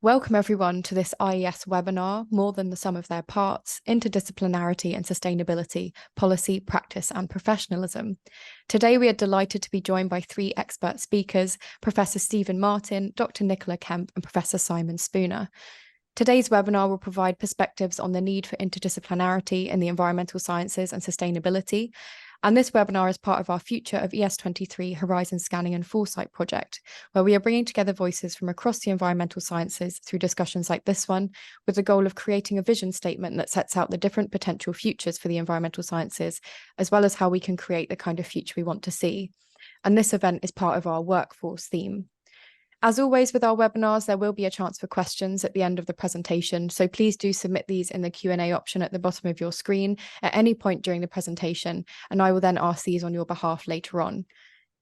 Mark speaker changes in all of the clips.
Speaker 1: Welcome everyone to this IES webinar, More Than the Sum of Their Parts, Interdisciplinarity and Sustainability, Policy, Practice and Professionalism. Today we are delighted to be joined by three expert speakers, Professor Stephen Martin, Dr. Nicola Kemp and Professor Simon Spooner. Today's webinar will provide perspectives on the need for interdisciplinarity in the environmental sciences and sustainability. And this webinar is part of our Future of ES23 Horizon Scanning and Foresight project, where we are bringing together voices from across the environmental sciences through discussions like this one, with the goal of creating a vision statement that sets out the different potential futures for the environmental sciences, as well as how we can create the kind of future we want to see. And this event is part of our workforce theme. As always with our webinars, there will be a chance for questions at the end of the presentation, so please do submit these in the Q&A option at the bottom of your screen at any point during the presentation, and I will then ask these on your behalf later on.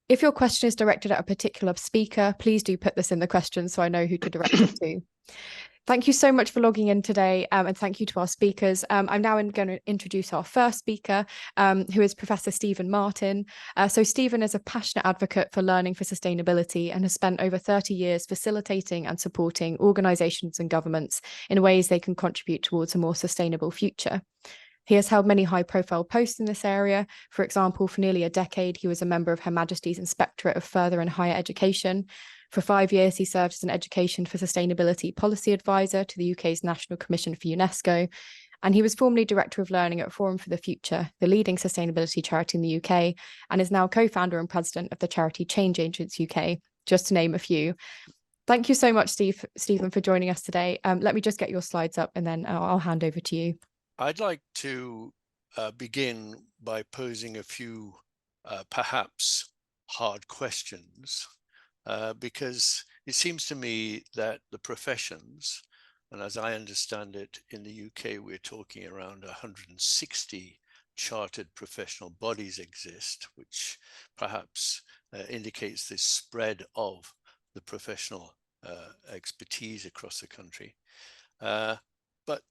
Speaker 1: If your question is directed at a particular speaker, please do put this in the question so I know who to direct it to. Thank you so much for logging in today, and thank you to our speakers. I'm now going to introduce our first speaker, who is Professor Stephen Martin. So Stephen is a passionate advocate for learning for sustainability and has spent over 30 years facilitating and supporting organisations and governments in ways they can contribute towards a more sustainable future. He has held many high-profile posts in this area. For example, for nearly a decade, he was a member of Her Majesty's Inspectorate of Further and Higher Education. For 5 years, he served as an Education for Sustainability Policy Advisor to the UK's National Commission for UNESCO. And he was formerly Director of Learning at Forum for the Future, the leading sustainability charity in the UK, and is now co-founder and president of the charity Change Agents UK, just to name a few. Thank you so much, Stephen, for joining us today. Let me just get your slides up and then I'll hand over to you.
Speaker 2: I'd like to begin by posing a few perhaps hard questions because it seems to me that the professions, and as I understand it, in the UK, we're talking around 160 chartered professional bodies exist, which perhaps indicates the spread of the professional expertise across the country. But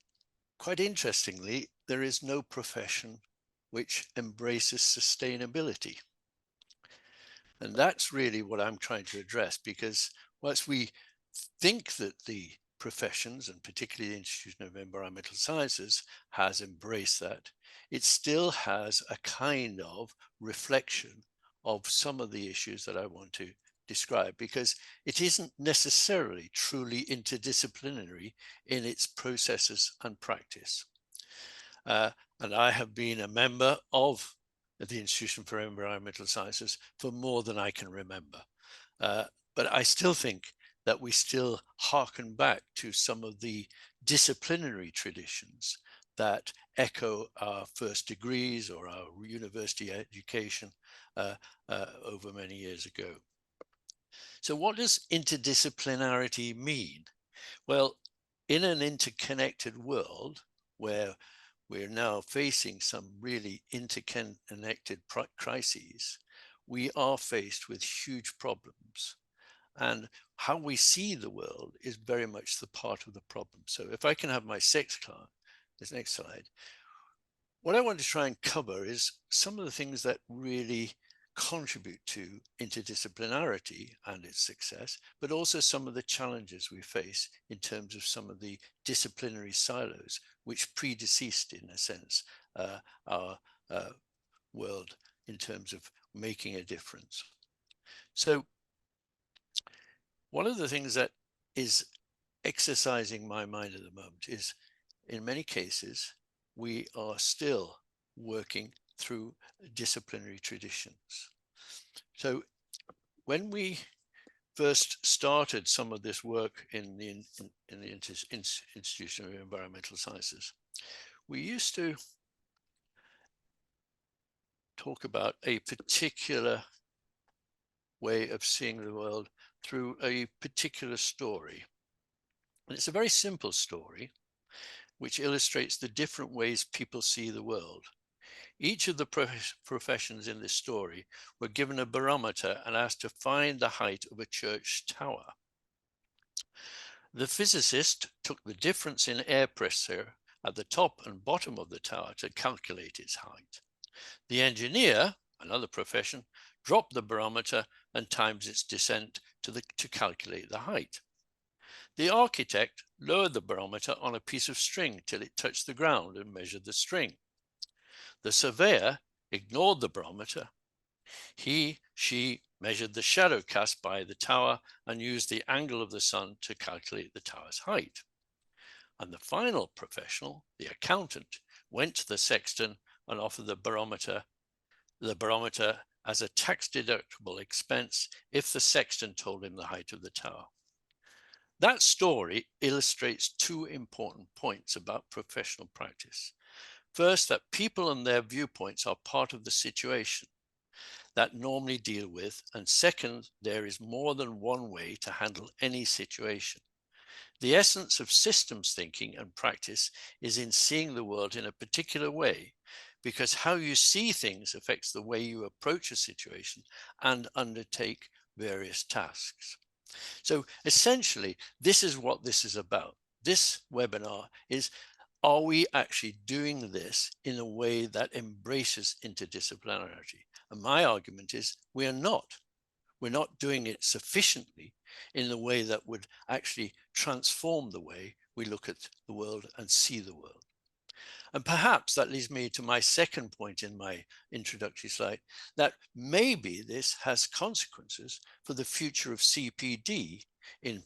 Speaker 2: quite interestingly, there is no profession which embraces sustainability. And that's really what I'm trying to address, because whilst we think that the professions, and particularly the Institution of Environmental Sciences, has embraced that, it still has a kind of reflection of some of the issues that I want to describe, because it isn't necessarily truly interdisciplinary in its processes and practice. And I have been a member of the Institution for Environmental Sciences for more than I can remember. But I still think that we still harken back to some of the disciplinary traditions that echo our first degrees or our university education over many years ago. So what does interdisciplinarity mean? Well, in an interconnected world where we're now facing some really interconnected crises, we are faced with huge problems. And how we see the world is very much the part of the problem. So if I can have my this next slide, what I want to try and cover is some of the things that really contribute to interdisciplinarity and its success, but also some of the challenges we face in terms of some of the disciplinary silos which predeceased, in a sense, our world in terms of making a difference. So one of the things that is exercising my mind at the moment is, in many cases, we are still working through disciplinary traditions. So when we first started some of this work in the Institution of Environmental Sciences, we used to talk about a particular way of seeing the world through a particular story. And it's a very simple story which illustrates the different ways people see the world. Each of the professions in this story were given a barometer and asked to find the height of a church tower. The physicist took the difference in air pressure at the top and bottom of the tower to calculate its height. The engineer, another profession, dropped the barometer and times its descent to calculate the height. The architect lowered the barometer on a piece of string till it touched the ground and measured the string. The surveyor ignored the barometer. She measured the shadow cast by the tower and used the angle of the sun to calculate the tower's height. And the final professional, the accountant, went to the sexton and offered the barometer as a tax-deductible expense if the sexton told him the height of the tower. That story illustrates two important points about professional practice. First, that people and their viewpoints are part of the situation that normally deal with, and second, there is more than one way to handle any situation. The essence of systems thinking and practice is in seeing the world in a particular way, because how you see things affects the way you approach a situation and undertake various tasks. So essentially, this is what this is about. This webinar is, are we actually doing this in a way that embraces interdisciplinarity? And my argument is we are not. We're not doing it sufficiently in the way that would actually transform the way we look at the world and see the world. And perhaps that leads me to my second point in my introductory slide, that maybe this has consequences for the future of CPD in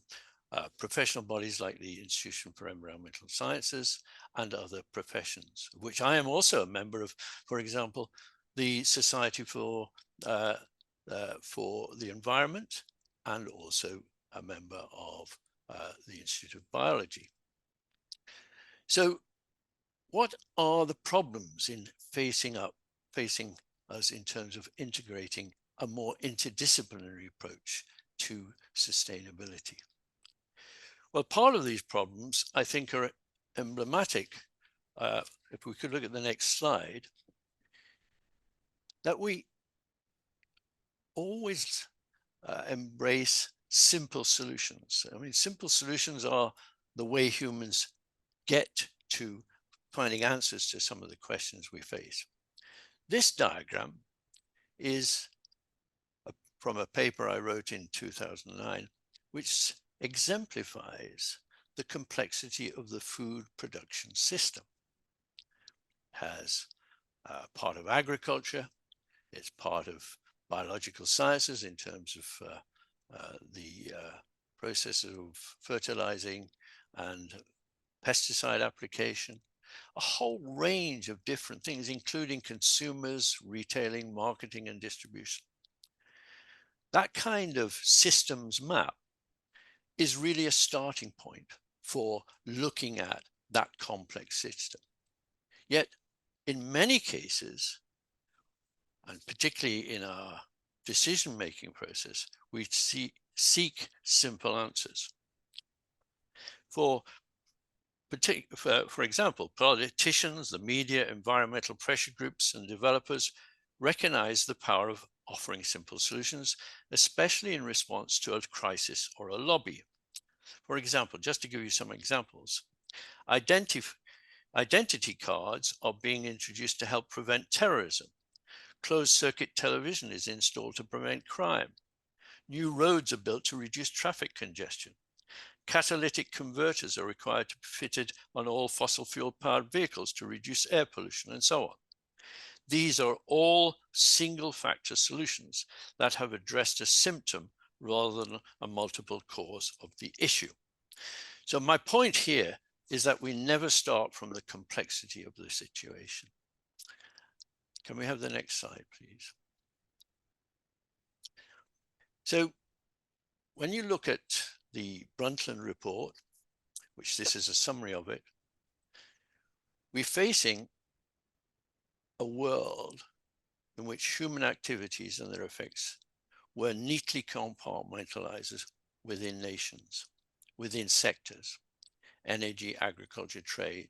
Speaker 2: professional bodies like the Institution for Environmental Sciences and other professions, which I am also a member of, for example, the Society for the Environment, and also a member of the Institute of Biology. So what are the problems in facing us in terms of integrating a more interdisciplinary approach to sustainability? Well, part of these problems, I think, are emblematic. If we could look at the next slide, that we always embrace simple solutions. I mean, simple solutions are the way humans get to finding answers to some of the questions we face. This diagram is from a paper I wrote in 2009, which exemplifies the complexity of the food production system. It has part of agriculture, it's part of biological sciences in terms of the processes of fertilizing and pesticide application, a whole range of different things, including consumers, retailing, marketing, and distribution. That kind of systems map is really a starting point for looking at that complex system. Yet, in many cases, and particularly in our decision-making process, we seek simple answers. For example, politicians, the media, environmental pressure groups, and developers recognize the power of offering simple solutions, especially in response to a crisis or a lobby. For example, just to give you some examples, identity cards are being introduced to help prevent terrorism. Closed-circuit television is installed to prevent crime. New roads are built to reduce traffic congestion. Catalytic converters are required to be fitted on all fossil fuel-powered vehicles to reduce air pollution, and so on. These are all single-factor solutions that have addressed a symptom rather than a multiple cause of the issue. So my point here is that we never start from the complexity of the situation. Can we have the next slide, please? So when you look at the Brundtland report, which this is a summary of it, we're facing a world in which human activities and their effects were neatly compartmentalized within nations, within sectors, energy, agriculture, trade,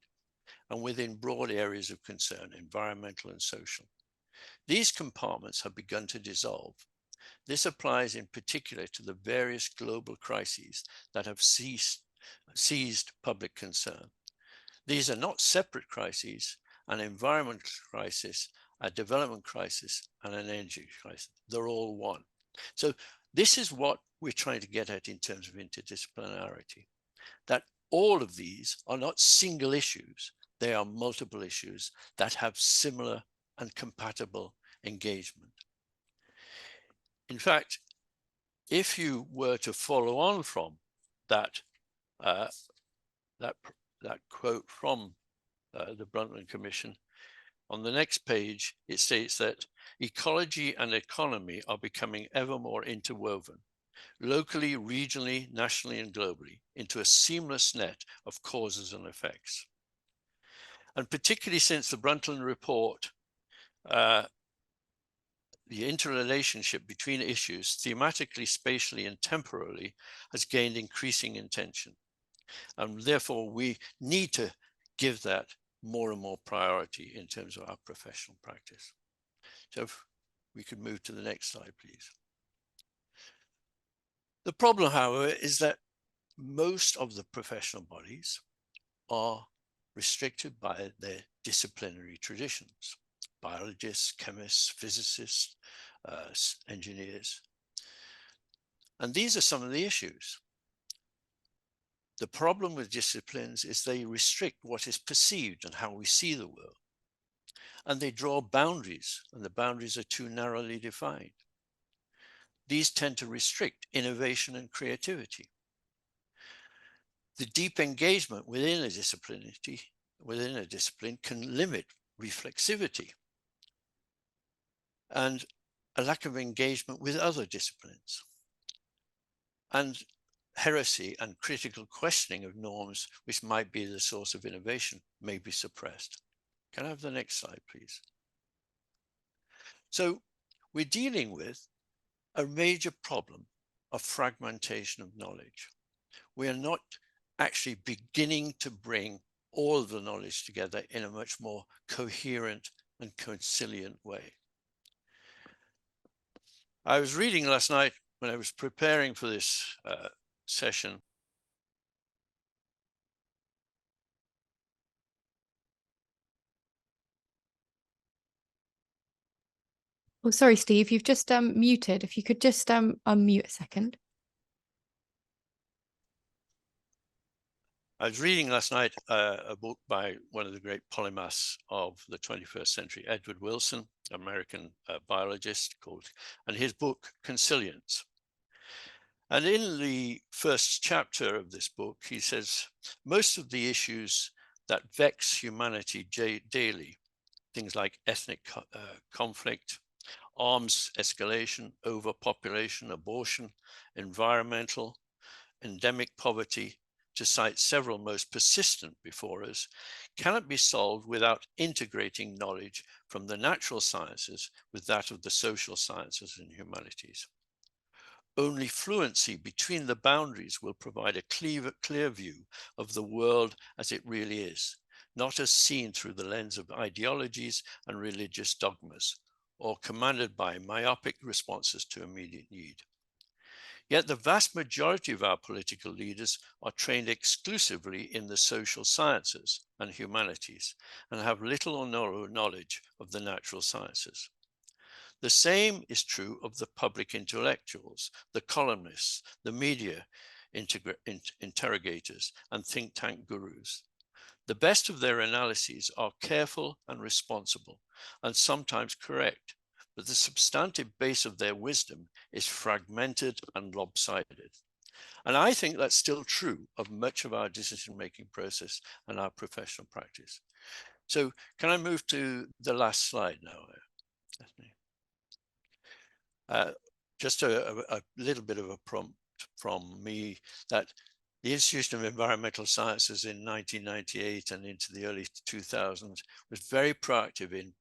Speaker 2: and within broad areas of concern, environmental and social. These compartments have begun to dissolve. This applies in particular to the various global crises that have seized public concern. These are not separate crises: an environmental crisis, a development crisis, and an energy crisis. They're all one. So this is what we're trying to get at in terms of interdisciplinarity. that all of these are not single issues, they are multiple issues that have similar and compatible engagement. In fact, if you were to follow on from that quote from the Brundtland Commission, on the next page, it states that ecology and economy are becoming ever more interwoven, locally, regionally, nationally, and globally, into a seamless net of causes and effects. And particularly since the Brundtland report, the interrelationship between issues, thematically, spatially, and temporally, has gained increasing intention. And therefore, we need to give that more and more priority in terms of our professional practice. So if we could move to the next slide, please. The problem, however, is that most of the professional bodies are restricted by their disciplinary traditions. Biologists, chemists, physicists, engineers. And these are some of the issues. The problem with disciplines is they restrict what is perceived and how we see the world. And they draw boundaries, and the boundaries are too narrowly defined. These tend to restrict innovation and creativity. The deep engagement within a discipline can limit reflexivity and a lack of engagement with other disciplines. And heresy and critical questioning of norms, which might be the source of innovation, may be suppressed. Can I have the next slide, please? So we're dealing with a major problem of fragmentation of knowledge. We are not actually beginning to bring all of the knowledge together in a much more coherent and conciliant way. I was reading last night when I was preparing for this session.
Speaker 1: Oh, sorry, Steve, you've just muted. If you could just unmute a second.
Speaker 2: I was reading last night a book by one of the great polymaths of the 21st century, Edward Wilson, American biologist, and his book, Consilience. And in the first chapter of this book, he says, most of the issues that vex humanity daily, things like ethnic conflict, arms escalation, overpopulation, abortion, environmental, endemic poverty, to cite several most persistent before us, cannot be solved without integrating knowledge from the natural sciences with that of the social sciences and humanities. Only fluency between the boundaries will provide a clear view of the world as it really is, not as seen through the lens of ideologies and religious dogmas, or commanded by myopic responses to immediate need. Yet the vast majority of our political leaders are trained exclusively in the social sciences and humanities and have little or no knowledge of the natural sciences. The same is true of the public intellectuals, the columnists, the media interrogators, and think tank gurus. The best of their analyses are careful and responsible, and sometimes correct, but the substantive base of their wisdom is fragmented and lopsided. And I think that's still true of much of our decision-making process and our professional practice. So can I move to the last slide now? Just a little bit of a prompt from me that the Institution of Environmental Sciences in 1998 and into the early 2000s was very proactive in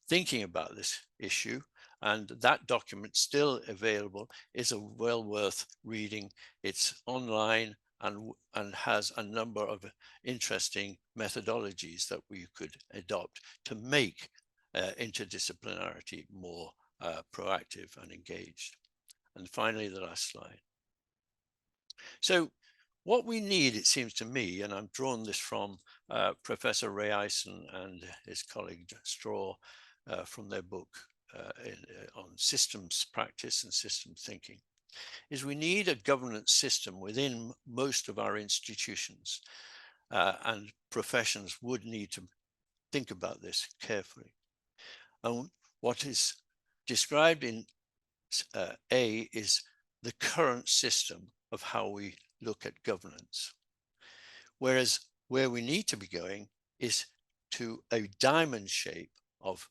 Speaker 2: thinking about this issue, and that document, still available, is well worth reading. It's online and has a number of interesting methodologies that we could adopt to make interdisciplinarity more proactive and engaged. And finally, the last slide. So what we need, it seems to me, and I've drawn this from Professor Ray Eisen and his colleague Straw from their book on systems practice and system thinking. is we need a governance system within most of our institutions, and professions would need to think about this carefully. And what is described in A is the current system of how we look at governance. Whereas where we need to be going is to a diamond shape of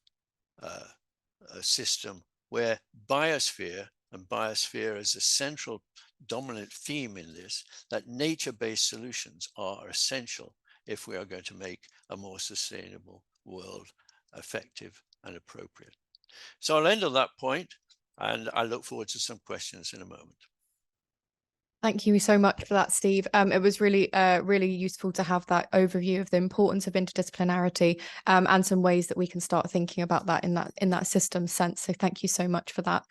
Speaker 2: a system where biosphere, and biosphere is a central dominant theme in this, that nature-based solutions are essential if we are going to make a more sustainable world effective and appropriate. So I'll end on that point, and I look forward to some questions in a moment.
Speaker 1: Thank you so much for that, Steve. It was really, really useful to have that overview of the importance of interdisciplinarity, and some ways that we can start thinking about that in that system sense. So thank you so much for that.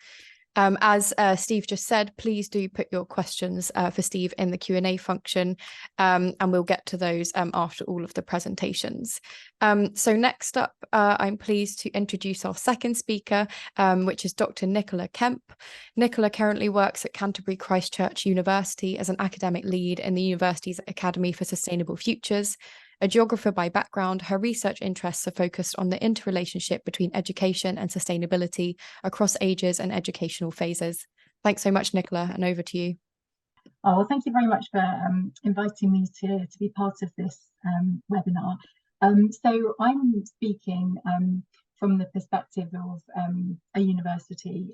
Speaker 1: As Steve just said, please do put your questions for Steve in the Q&A function, and we'll get to those after all of the presentations. So next up, I'm pleased to introduce our second speaker, which is Dr. Nicola Kemp. Nicola currently works at Canterbury Christ Church University as an academic lead in the university's Academy for Sustainable Futures. A geographer by background, her research interests are focused on the interrelationship between education and sustainability across ages and educational phases. Thanks so much, Nicola, and over to you.
Speaker 3: Oh, well, thank you very much for inviting me to be part of this webinar. So I'm speaking from the perspective of a university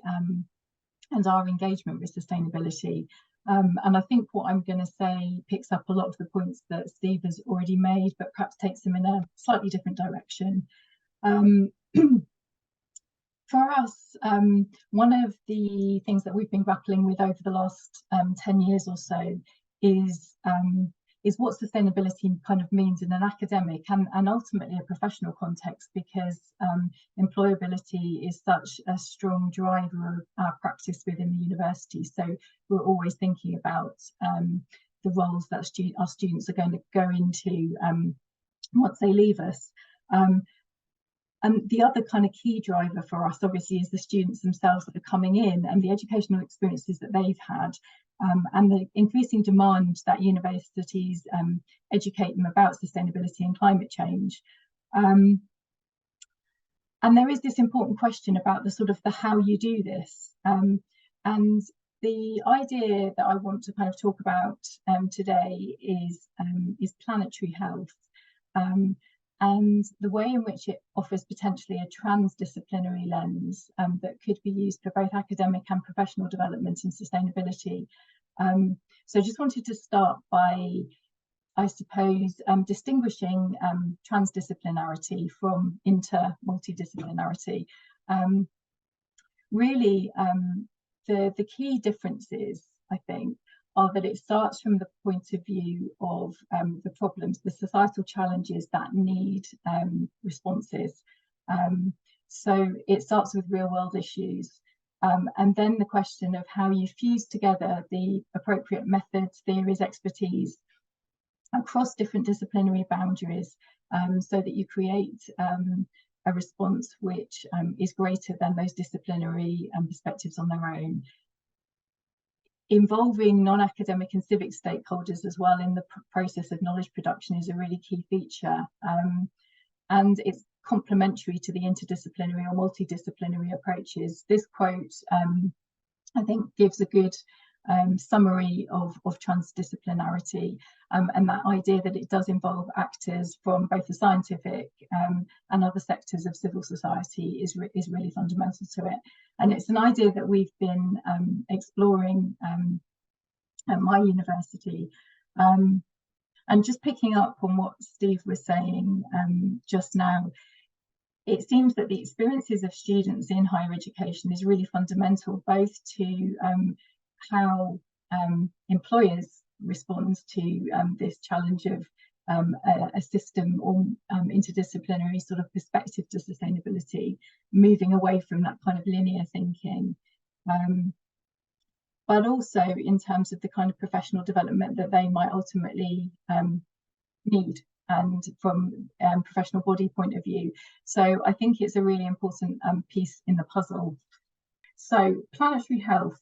Speaker 3: and our engagement with sustainability. And I think what I'm going to say picks up a lot of the points that Steve has already made, but perhaps takes them in a slightly different direction. For us, one of the things that we've been grappling with over the last 10 years or so is what sustainability kind of means in an academic and ultimately a professional context, because employability is such a strong driver of our practice within the university. So we're always thinking about the roles that our students are going to go into once they leave us. And the other kind of key driver for us, obviously, is the students themselves that are coming in and the educational experiences that they've had, and the increasing demand that universities educate them about sustainability and climate change. And there is this important question about the sort of the how you do this. And the idea that I want to kind of talk about today is planetary health. And the way in which it offers potentially a transdisciplinary lens that could be used for both academic and professional development and sustainability. So I just wanted to start by, I suppose, distinguishing transdisciplinarity from multidisciplinarity. Really, the key differences, I think, are that it starts from the point of view of the problems, the societal challenges that need responses. So it starts with real world issues. And then the question of how you fuse together the appropriate methods, theories, expertise across different disciplinary boundaries, so that you create a response which is greater than those disciplinary perspectives on their own. Involving non-academic and civic stakeholders as well in the process of knowledge production is a really key feature, and it's complementary to the interdisciplinary or multidisciplinary approaches. This quote, I think, gives a good summary of transdisciplinarity, and that idea that it does involve actors from both the scientific and other sectors of civil society is really fundamental to it. And it's an idea that we've been exploring at my university. And just picking up on what Steve was saying just now, it seems that the experiences of students in higher education is really fundamental, both to how employers respond to this challenge of a system or interdisciplinary sort of perspective to sustainability, moving away from that kind of linear thinking, but also in terms of the kind of professional development that they might ultimately need, and from professional body point of view. So I think it's a really important piece in the puzzle. So planetary health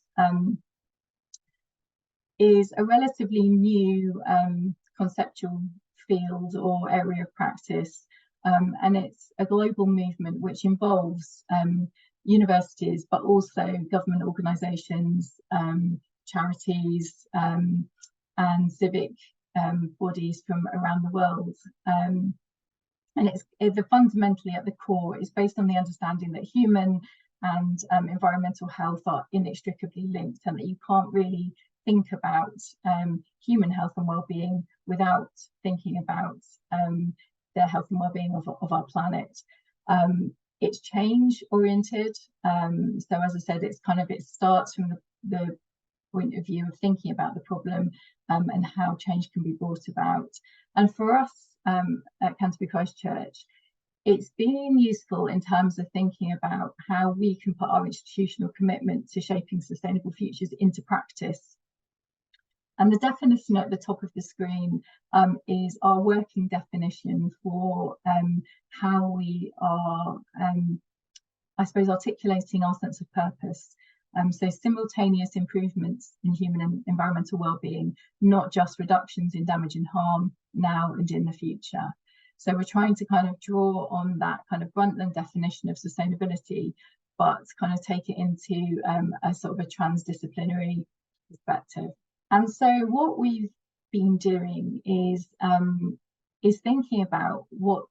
Speaker 3: is a relatively new conceptual field or area of practice, and it's a global movement which involves universities, but also government organisations, charities, and civic bodies from around the world. And it's fundamentally at the core, it's based on the understanding that human and environmental health are inextricably linked, and that you can't really think about human health and well-being without thinking about the health and well-being of our planet. It's change oriented, so as I said, it starts from the point of view of thinking about the problem and how change can be brought about. And for us at Canterbury Christ Church, it's been useful in terms of thinking about how we can put our institutional commitment to shaping sustainable futures into practice. And the definition at the top of the screen is our working definition for how we are, I suppose, articulating our sense of purpose. So simultaneous improvements in human and environmental well-being, not just reductions in damage and harm now and in the future. So we're trying to kind of draw on that kind of Brundtland definition of sustainability, but kind of take it into a sort of a transdisciplinary perspective. And so what we've been doing is thinking about what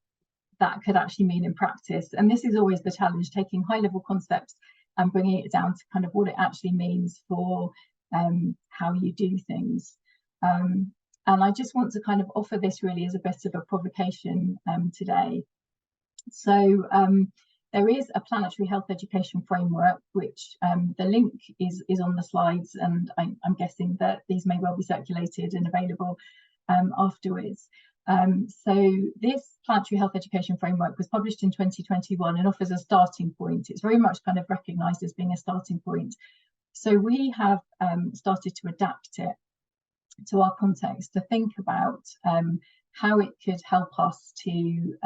Speaker 3: that could actually mean in practice. And this is always the challenge, taking high-level concepts and bringing it down to kind of what it actually means for how you do things. And I just want to kind of offer this really as a bit of a provocation today. So there is a planetary health education framework, which the link is on the slides, and I'm guessing that these may well be circulated and available afterwards. So this planetary health education framework was published in 2021 and offers a starting point. It's very much kind of recognised as being a starting point. So we have started to adapt it to our context, to think about how it could help us to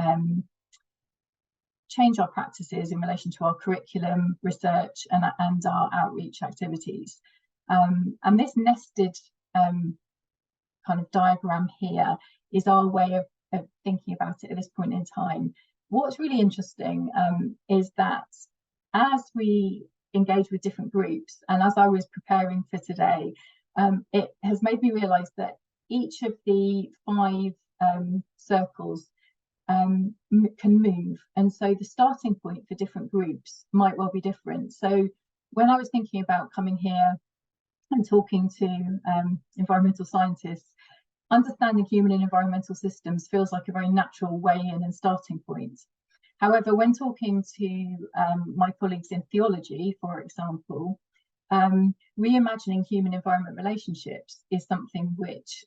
Speaker 3: change our practices in relation to our curriculum, research, and our outreach activities. And this nested kind of diagram here is our way of thinking about it at this point in time. What's really interesting is that as we engage with different groups, and as I was preparing for today, it has made me realise that each of the 5 circles can move, and so the starting point for different groups might well be different. So when I was thinking about coming here and talking to environmental scientists, understanding human and environmental systems feels like a very natural way in and starting point. However, when talking to my colleagues in theology, for example, reimagining human-environment relationships is something which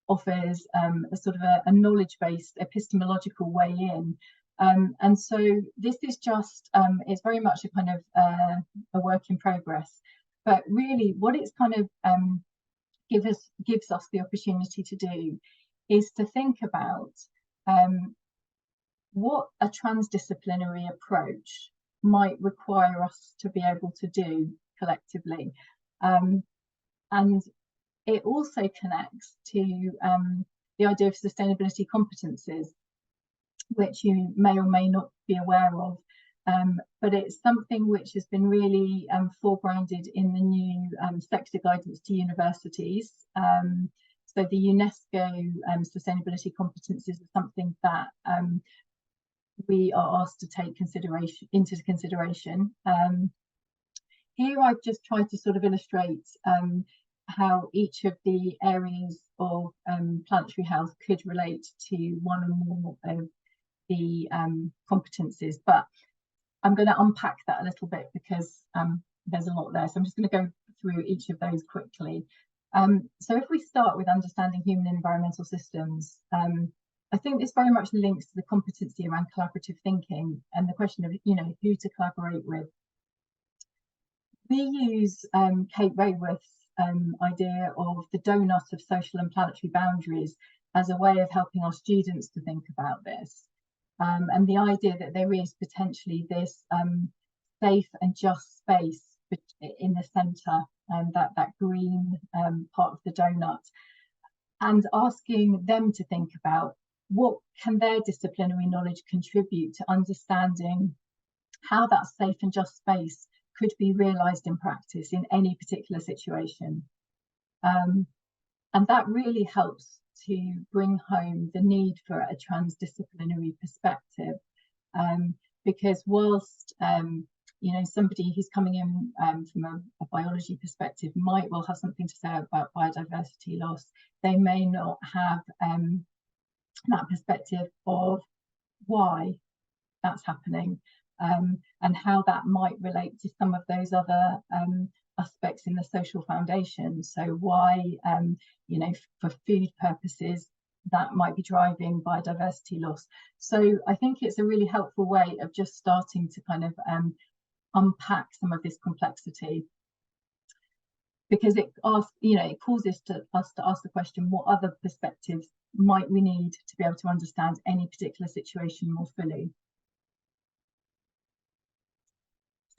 Speaker 3: offers a sort of a knowledge-based epistemological way in. And so this is just, it's very much a kind of a work in progress. But really what it's kind of gives us the opportunity to do is to think about what a transdisciplinary approach might require us to be able to do collectively. And it also connects to the idea of sustainability competencies, which you may or may not be aware of, but it's something which has been really foregrounded in the new sector guidance to universities. So the UNESCO sustainability competencies is something that we are asked to take into consideration. Here I've just tried to sort of illustrate how each of the areas of planetary health could relate to one or more of the competencies, but I'm going to unpack that a little bit because there's a lot there. So I'm just going to go through each of those quickly. So if we start with understanding human and environmental systems, I think this very much links to the competency around collaborative thinking and the question of, who to collaborate with. We use Kate Raworth's idea of the donut of social and planetary boundaries as a way of helping our students to think about this. And the idea that there is potentially this safe and just space in the centre that green part of the donut, and asking them to think about what can their disciplinary knowledge contribute to understanding how that safe and just space could be realised in practice in any particular situation. And that really helps to bring home the need for a transdisciplinary perspective, because whilst you know, somebody who's coming in from a biology perspective might well have something to say about biodiversity loss, they may not have that perspective of why that's happening, and how that might relate to some of those other aspects in the social foundation. So why, you know, for food purposes, that might be driving biodiversity loss. So I think it's a really helpful way of just starting to kind of unpack some of this complexity, because it asks, you know, it causes us to ask the question, what other perspectives might we need to be able to understand any particular situation more fully?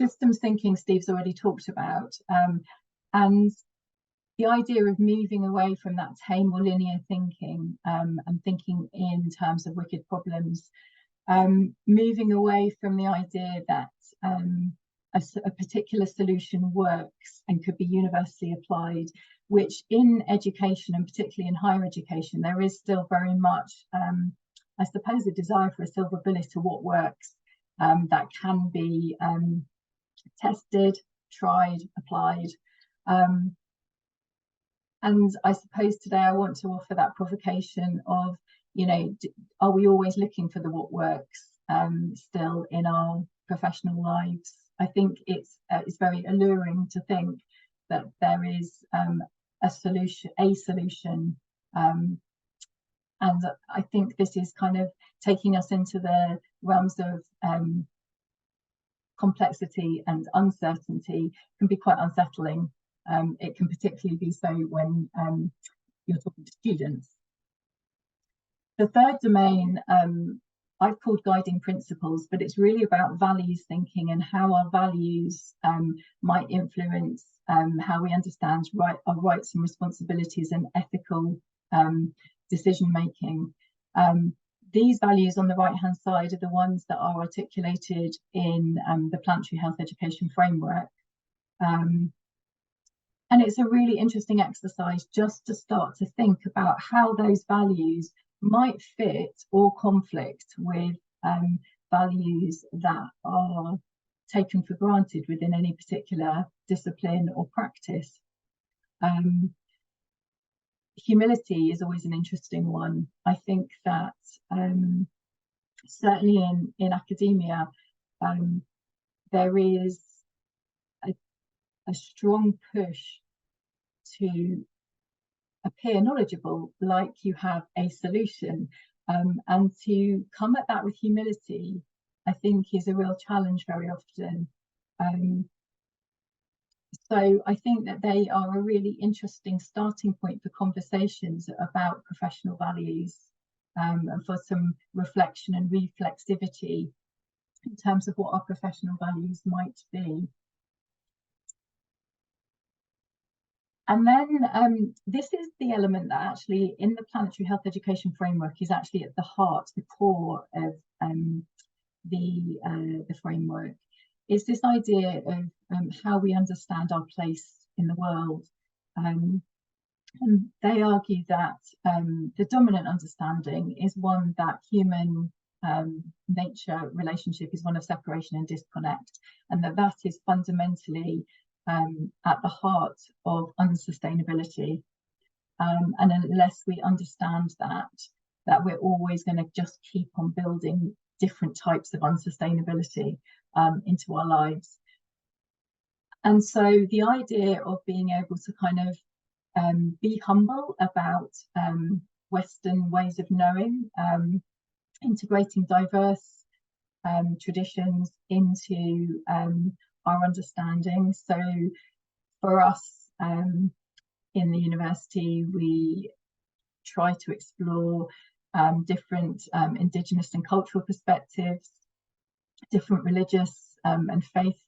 Speaker 3: Systems thinking, Steve's already talked about, and the idea of moving away from that tame or linear thinking, and thinking in terms of wicked problems, moving away from the idea that a particular solution works and could be universally applied, which in education, and particularly in higher education, there is still very much, I suppose, a desire for a silver bullet to what works, that can be tested, tried, applied. And I suppose today I want to offer that provocation of, you know, are we always looking for the what works still in our professional lives? I think it's very alluring to think that there is a solution, and I think this is kind of taking us into the realms of complexity and uncertainty. Can be quite unsettling. It can particularly be so when you're talking to students. The third domain I've called guiding principles, but it's really about values thinking and how our values might influence how we understand our rights and responsibilities and ethical decision making. These values on the right-hand side are the ones that are articulated in the Planetary Health Education Framework. And it's a really interesting exercise just to start to think about how those values might fit or conflict with values that are taken for granted within any particular discipline or practice. Humility is always an interesting one. I think that certainly in academia, there is a strong push to appear knowledgeable, like you have a solution, and to come at that with humility, I think, is a real challenge very often. So I think that they are a really interesting starting point for conversations about professional values, and for some reflection and reflexivity in terms of what our professional values might be. And then this is the element that actually in the Planetary Health Education Framework is actually at the heart, the core of the framework. Is this idea of how we understand our place in the world. And they argue that the dominant understanding is one that human nature relationship is one of separation and disconnect, and that is fundamentally at the heart of unsustainability. And unless we understand that we're always going to just keep on building different types of unsustainability into our lives. And so the idea of being able to kind of be humble about Western ways of knowing, integrating diverse traditions into our understanding. So for us in the university, we try to explore different Indigenous and cultural perspectives, different religious and faith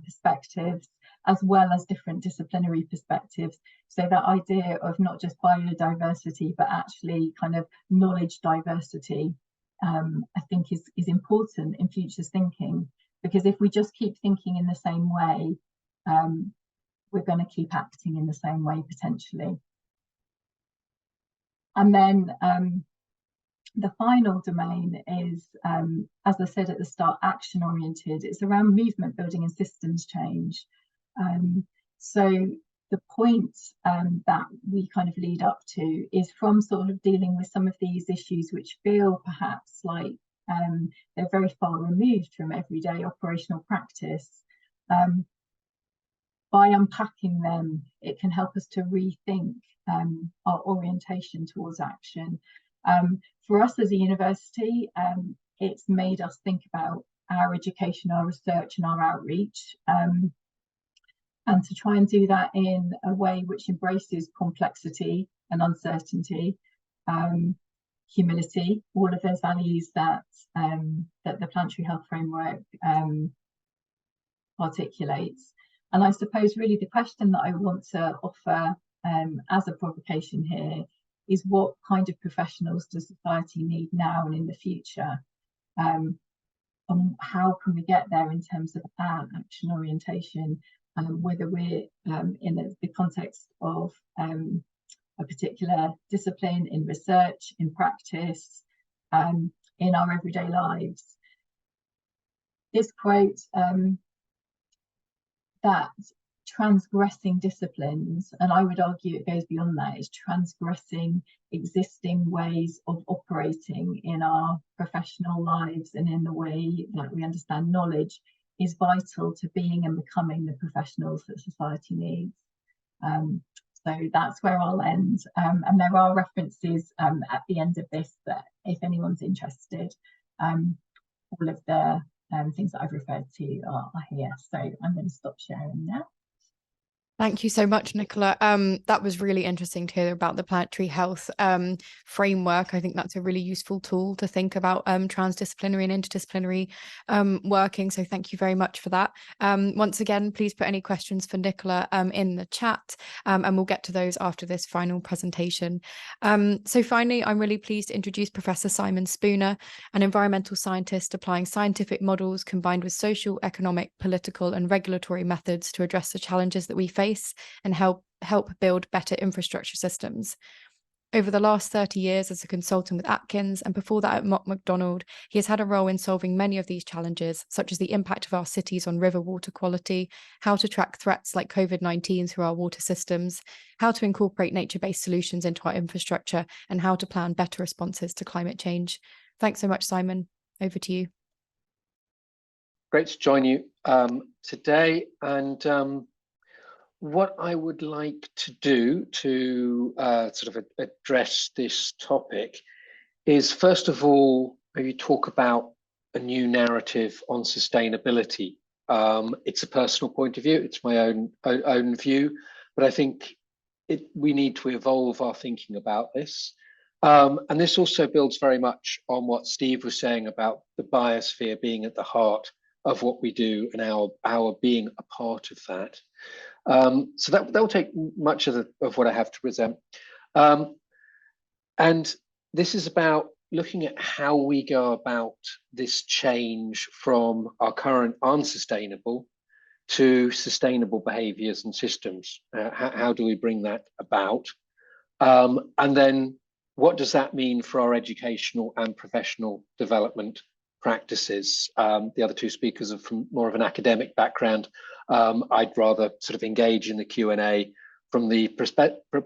Speaker 3: perspectives, as well as different disciplinary perspectives. So that idea of not just biodiversity, but actually kind of knowledge diversity, I think is important in futures thinking, because if we just keep thinking in the same way, we're going to keep acting in the same way potentially. And then the final domain is, as I said at the start, action oriented. It's around movement building and systems change. So the point that we kind of lead up to is from sort of dealing with some of these issues which feel perhaps like they're very far removed from everyday operational practice. By unpacking them, it can help us to rethink our orientation towards action. For us as a university, it's made us think about our education, our research and our outreach, and to try and do that in a way which embraces complexity and uncertainty, humility, all of those values that the planetary health framework articulates. And I suppose really the question that I want to offer as a provocation here is, what kind of professionals does society need now and in the future? And how can we get there in terms of our action orientation, whether we're in the context of a particular discipline, in research, in practice, in our everyday lives. This quote, that transgressing disciplines, and I would argue it goes beyond that, is transgressing existing ways of operating in our professional lives and in the way that we understand knowledge, is vital to being and becoming the professionals that society needs. So that's where I'll end. And there are references at the end of this that if anyone's interested, all of the things that I've referred to are here. So I'm going to stop sharing now.
Speaker 1: Thank you so much, Nicola. That was really interesting to hear about the planetary health framework. I think that's a really useful tool to think about transdisciplinary and interdisciplinary working. So thank you very much for that. Once again, please put any questions for Nicola in the chat, and we'll get to those after this final presentation. So finally, I'm really pleased to introduce Professor Simon Spooner, an environmental scientist applying scientific models combined with social, economic, political and regulatory methods to address the challenges that we face and help build better infrastructure systems. Over the last 30 years as a consultant with Atkins, and before that at Mott MacDonald, he has had a role in solving many of these challenges, such as the impact of our cities on river water quality, how to track threats like COVID-19 through our water systems, how to incorporate nature-based solutions into our infrastructure, and how to plan better responses to climate change. Thanks so much, Simon. Over to you.
Speaker 4: Great to join you today. And what I would like to do to sort of address this topic is, first of all, maybe talk about a new narrative on sustainability. It's a personal point of view, it's my own view, but I think we need to evolve our thinking about this. And this also builds very much on what Steve was saying about the biosphere being at the heart of what we do and our being a part of that. So that will take much of what I have to present. And this is about looking at how we go about this change from our current unsustainable to sustainable behaviours and systems. How do we bring that about? And then what does that mean for our educational and professional development practices? The other two speakers are from more of an academic background. I'd rather sort of engage in the Q&A from the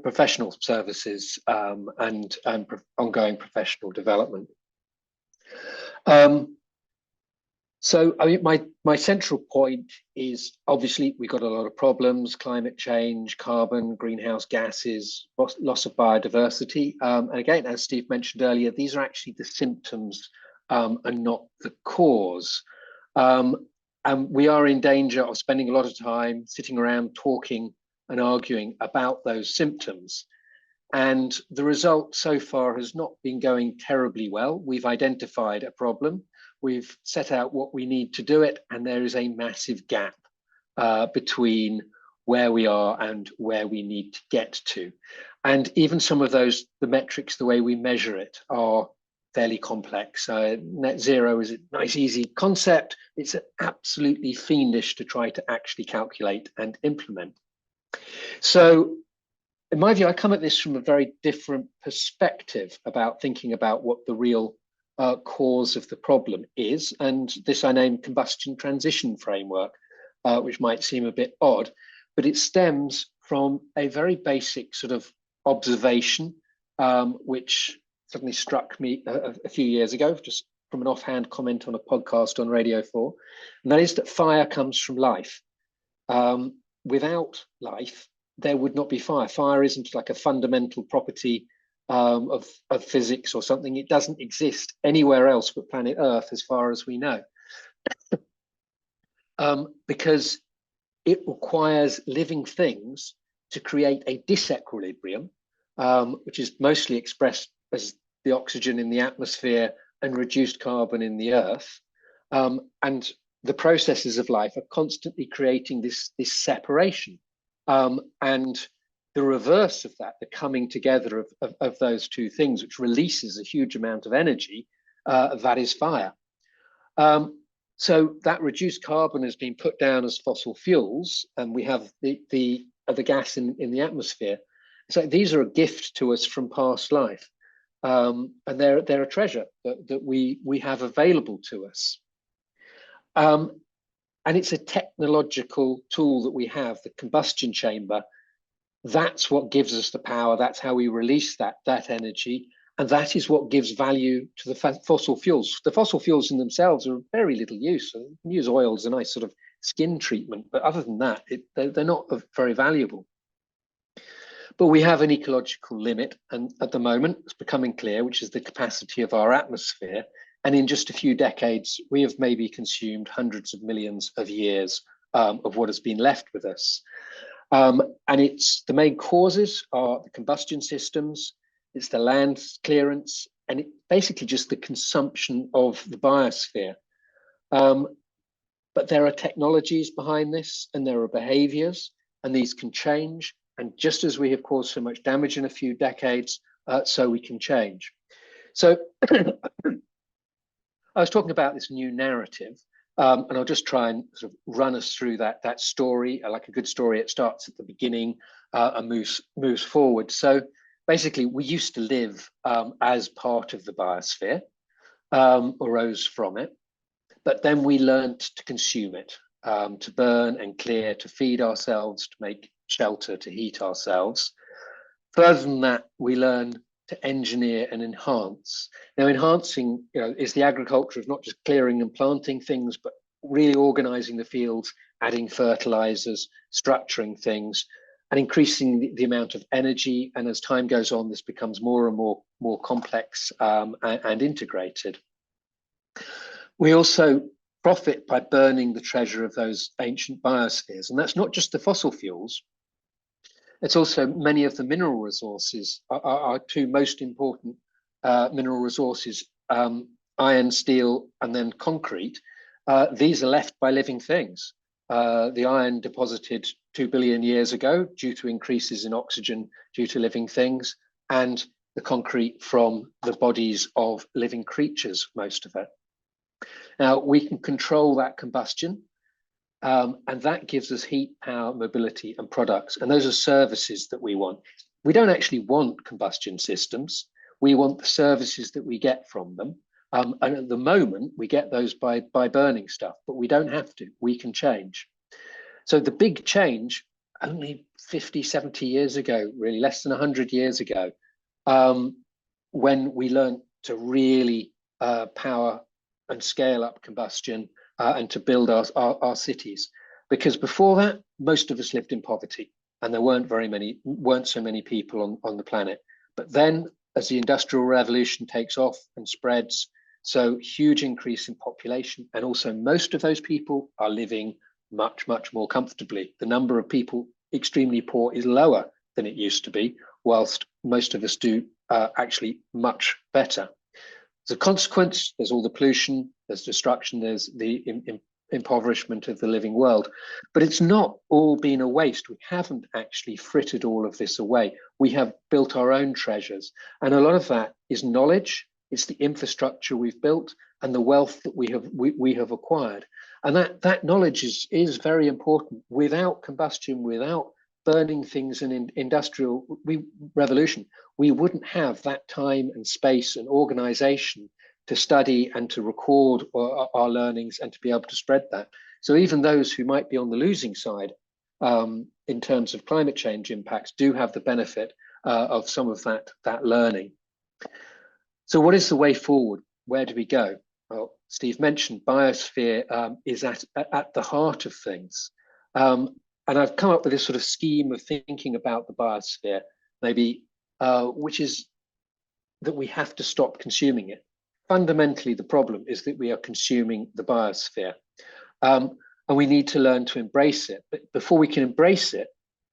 Speaker 4: professional services and ongoing professional development. So I mean, my central point is, obviously we've got a lot of problems: climate change, carbon, greenhouse gases, loss of biodiversity. And again, as Steve mentioned earlier, these are actually the symptoms and not the cause. And we are in danger of spending a lot of time sitting around talking and arguing about those symptoms. And the result so far has not been going terribly well. We've identified a problem, we've set out what we need to do it, and there is a massive gap between where we are and where we need to get to. And even some of those, the metrics, the way we measure it, are fairly complex. Net zero is a nice, easy concept. It's absolutely fiendish to try to actually calculate and implement. So in my view, I come at this from a very different perspective about thinking about what the real cause of the problem is. And this I name combustion transition framework, which might seem a bit odd, but it stems from a very basic sort of observation, which suddenly struck me a few years ago, just from an offhand comment on a podcast on Radio 4, and that is that fire comes from life. Without life, there would not be fire. Fire isn't like a fundamental property of physics or something. It doesn't exist anywhere else but planet Earth, as far as we know, because it requires living things to create a disequilibrium, which is mostly expressed as the oxygen in the atmosphere and reduced carbon in the earth. And the processes of life are constantly creating this separation. And the reverse of that, the coming together of those two things, which releases a huge amount of energy, that is fire. So that reduced carbon has been put down as fossil fuels, and we have the gas in the atmosphere. So these are a gift to us from past life, and they're a treasure that we have available to us. And it's a technological tool that we have, the combustion chamber. That's what gives us the power. That's how we release that energy. And that is what gives value to the fossil fuels. The fossil fuels in themselves are of very little use. So you can use oil as a nice sort of skin treatment, but other than that, they're not very valuable. But we have an ecological limit, and at the moment it's becoming clear, which is the capacity of our atmosphere. And in just a few decades, we have maybe consumed hundreds of millions of years of what has been left with us. And it's the main causes are the combustion systems, it's the land clearance, and basically just the consumption of the biosphere. But there are technologies behind this, and there are behaviors, and these can change. And just as we have caused so much damage in a few decades, so we can change. So I was talking about this new narrative, and I'll just try and sort of run us through that story. Like a good story, it starts at the beginning and moves forward. So basically, we used to live as part of the biosphere, arose from it, but then we learned to consume it, to burn and clear, to feed ourselves, to make shelter, to heat ourselves. Further than that, we learn to engineer and enhance. Now, enhancing, is the agriculture of not just clearing and planting things, but really organizing the fields, adding fertilizers, structuring things, and increasing the amount of energy. And as time goes on, this becomes more and more complex and integrated. We also profit by burning the treasure of those ancient biospheres. And that's not just the fossil fuels. It's also many of the mineral resources, our two most important mineral resources, iron, steel, and then concrete. These are left by living things. The iron deposited 2 billion years ago due to increases in oxygen due to living things, and the concrete from the bodies of living creatures, most of it. Now, we can control that combustion, and that gives us heat, power, mobility, and products. And those are services that we want. We don't actually want combustion systems. We want the services that we get from them. And at the moment, we get those by burning stuff, but we don't have to. We can change. So the big change, only 50, 70 years ago, really less than 100 years ago, when we learned to really power and scale up combustion and to build our cities. Because before that, most of us lived in poverty, and there weren't so many people on the planet. But then, as the Industrial Revolution takes off and spreads, so huge increase in population, and also most of those people are living much, much more comfortably. The number of people extremely poor is lower than it used to be, whilst most of us do actually much better. As a consequence, there's all the pollution, there's destruction, there's the impoverishment of the living world. But it's not all been a waste. We haven't actually frittered all of this away. We have built our own treasures. And a lot of that is knowledge. It's the infrastructure we've built and the wealth that we have acquired. And that knowledge is very important. Without combustion, without burning things in industrial revolution, we wouldn't have that time and space and organization to study and to record our learnings and to be able to spread that. So even those who might be on the losing side in terms of climate change impacts do have the benefit of some of that learning. So what is the way forward? Where do we go? Well, Steve mentioned biosphere is at the heart of things. And I've come up with this sort of scheme of thinking about the biosphere, maybe, which is that we have to stop consuming it. Fundamentally, the problem is that we are consuming the biosphere. And we need to learn to embrace it. But before we can embrace it,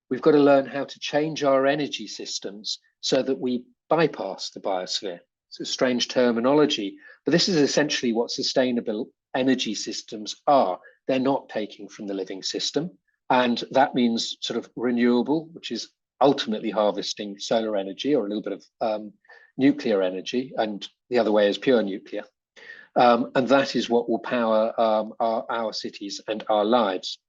Speaker 4: we've got to learn how to change our energy systems so that we bypass the biosphere. It's a strange terminology, but this is essentially what sustainable energy systems are. They're not taking from the living system. And that means sort of renewable, which is ultimately harvesting solar energy or a little bit of nuclear energy, and the other way is pure nuclear. And that is what will power our cities and our lives.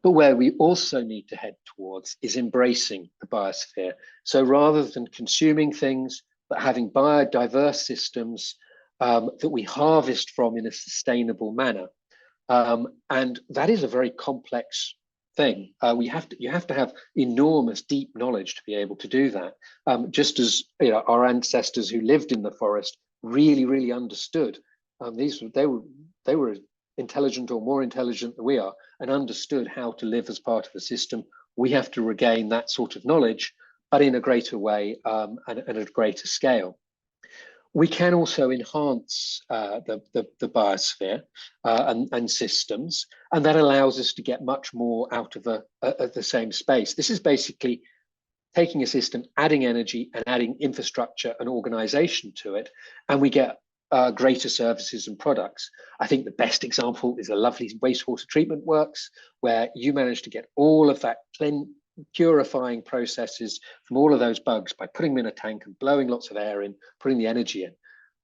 Speaker 4: But where we also need to head towards is embracing the biosphere. So rather than consuming things, but having biodiverse systems that we harvest from in a sustainable manner. And that is a very complex thing. You have to have enormous, deep knowledge to be able to do that. Just as our ancestors who lived in the forest really understood. They were intelligent or more intelligent than we are and understood how to live as part of a system. We have to regain that sort of knowledge, but in a greater way and at a greater scale. We can also enhance the biosphere and systems, and that allows us to get much more out of the same space. This is basically taking a system, adding energy and adding infrastructure and organization to it, and we get greater services and products. I think the best example is a lovely wastewater treatment works, where you manage to get all of that purifying processes from all of those bugs by putting them in a tank and blowing lots of air in, putting the energy in.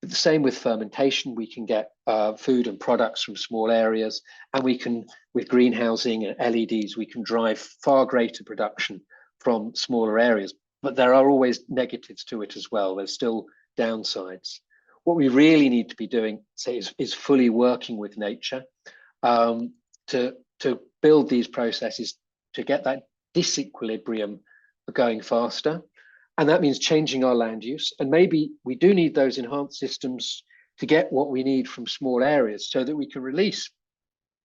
Speaker 4: But the same with fermentation, we can get food and products from small areas, and we can, with greenhousing and LEDs, we can drive far greater production from smaller areas. But there are always negatives to it as well. There's still downsides. What we really need to be doing, say, is fully working with nature to build these processes to get that disequilibrium going faster. And that means changing our land use. And maybe we do need those enhanced systems to get what we need from small areas so that we can release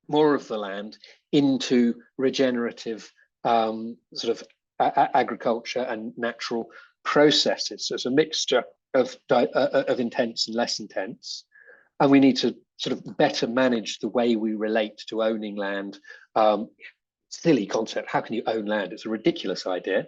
Speaker 4: more of the land into regenerative sort of agriculture and natural processes. So it's a mixture of intense and less intense. And we need to sort of better manage the way we relate to owning land. Silly concept. How can you own land? It's a ridiculous idea.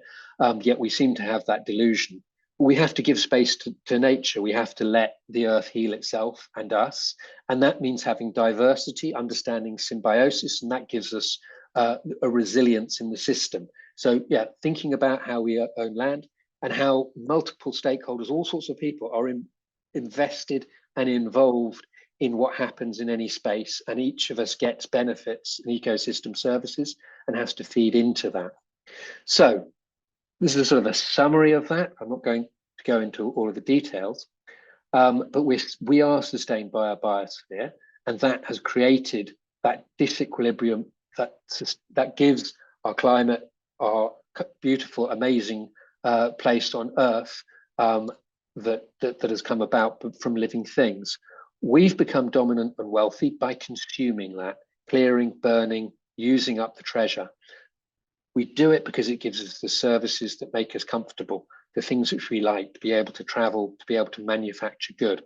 Speaker 4: Yet we seem to have that delusion. We have to give space to nature. We have to let the earth heal itself and us. And that means having diversity, understanding symbiosis, and that gives us a resilience in the system. So yeah, thinking about how we own land and how multiple stakeholders, all sorts of people are invested and involved in what happens in any space, and each of us gets benefits and ecosystem services and has to feed into that. So this is sort of a summary of that. I'm not going to go into all of the details, but we are sustained by our biosphere, and that has created that disequilibrium that gives our climate, our beautiful, amazing place on Earth that has come about from living things. We've become dominant and wealthy by consuming that, clearing, burning, using up the treasure. We do it because it gives us the services that make us comfortable, the things which we like, to be able to travel, to be able to manufacture good.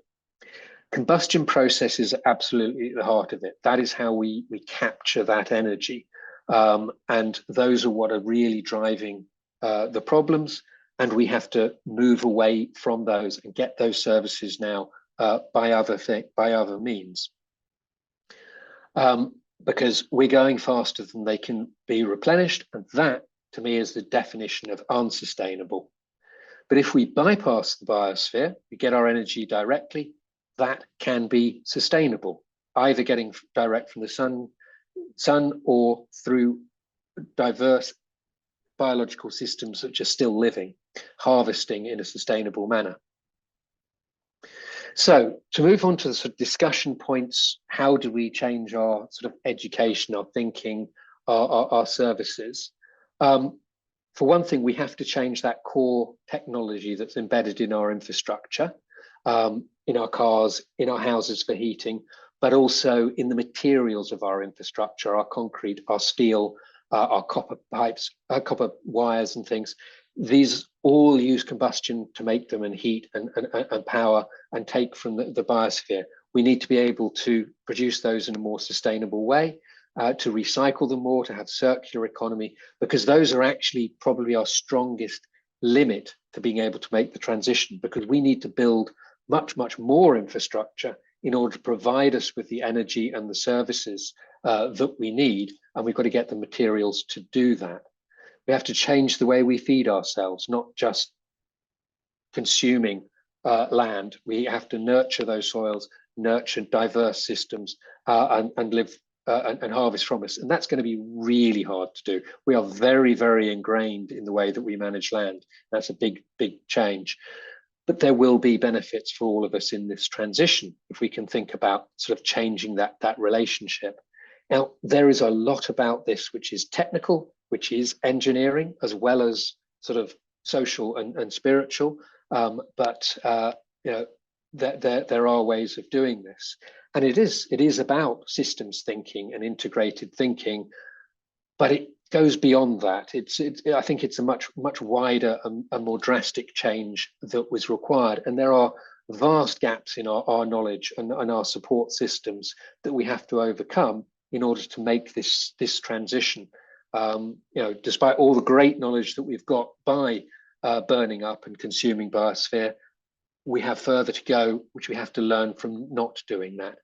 Speaker 4: Combustion processes are absolutely at the heart of it. That is how we capture that energy. And those are what are really driving the problems. And we have to move away from those and get those services now by other means. because we're going faster than they can be replenished. And that, to me, is the definition of unsustainable. But if we bypass the biosphere, we get our energy directly, that can be sustainable, either getting direct from the sun or through diverse biological systems which are still living, harvesting in a sustainable manner. So to move on to the sort of discussion points, how do we change our sort of education, our thinking, our services? For one thing, we have to change that core technology that's embedded in our infrastructure, in our cars, in our houses for heating, but also in the materials of our infrastructure, our concrete, our steel, our copper pipes, copper wires and things. These all use combustion to make them and heat and power and take from the biosphere. We need to be able to produce those in a more sustainable way, to recycle them more, to have circular economy, because those are actually probably our strongest limit to being able to make the transition, because we need to build much, much more infrastructure in order to provide us with the energy and the services that we need. And we've got to get the materials to do that. We have to change the way we feed ourselves, not just consuming land. We have to nurture those soils, nurture diverse systems, and live and harvest from us. And that's going to be really hard to do. We are very, very ingrained in the way that we manage land. That's a big, big change. But there will be benefits for all of us in this transition if we can think about sort of changing that relationship. Now, there is a lot about this which is technical, which is engineering, as well as sort of social and spiritual. But you know, there are ways of doing this. And it is about systems thinking and integrated thinking, but it goes beyond that. I think it's a much wider and more drastic change that was required. And there are vast gaps in our knowledge and our support systems that we have to overcome in order to make this transition. You know, despite all the great knowledge that we've got by burning up and consuming biosphere, we have further to go, which we have to learn from not doing that.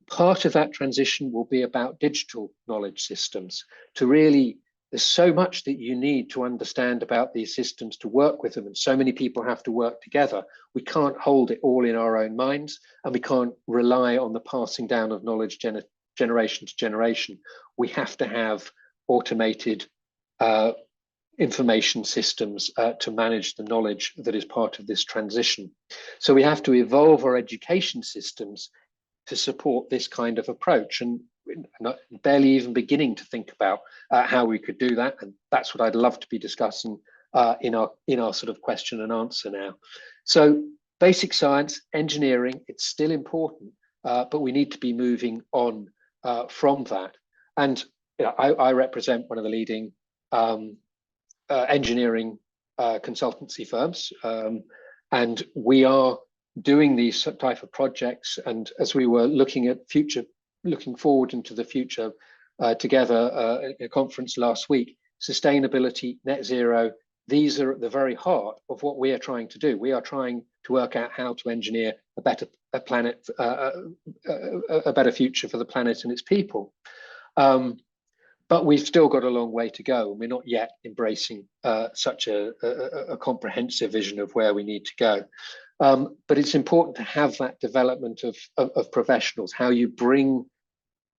Speaker 4: Part of that transition will be about digital knowledge systems. To really, there's so much that you need to understand about these systems to work with them, and so many people have to work together. We can't hold it all in our own minds, and we can't rely on the passing down of knowledge generation to generation. We have to have automated information systems to manage the knowledge that is part of this transition. So we have to evolve our education systems to support this kind of approach, and not barely even beginning to think about how we could do that. And that's what I'd love to be discussing in our sort of question and answer now. So basic science, engineering, it's still important, but we need to be moving on from that. And you know, I represent one of the leading engineering consultancy firms, and we are doing these type of projects. And as we were looking forward into the future together at a conference last week, sustainability, net zero, these are at the very heart of what we are trying to do. We are trying to work out how to engineer a better planet, a better future for the planet and its people. But we've still got a long way to go, and we're not yet embracing such a comprehensive vision of where we need to go. But it's important to have that development of professionals, how you bring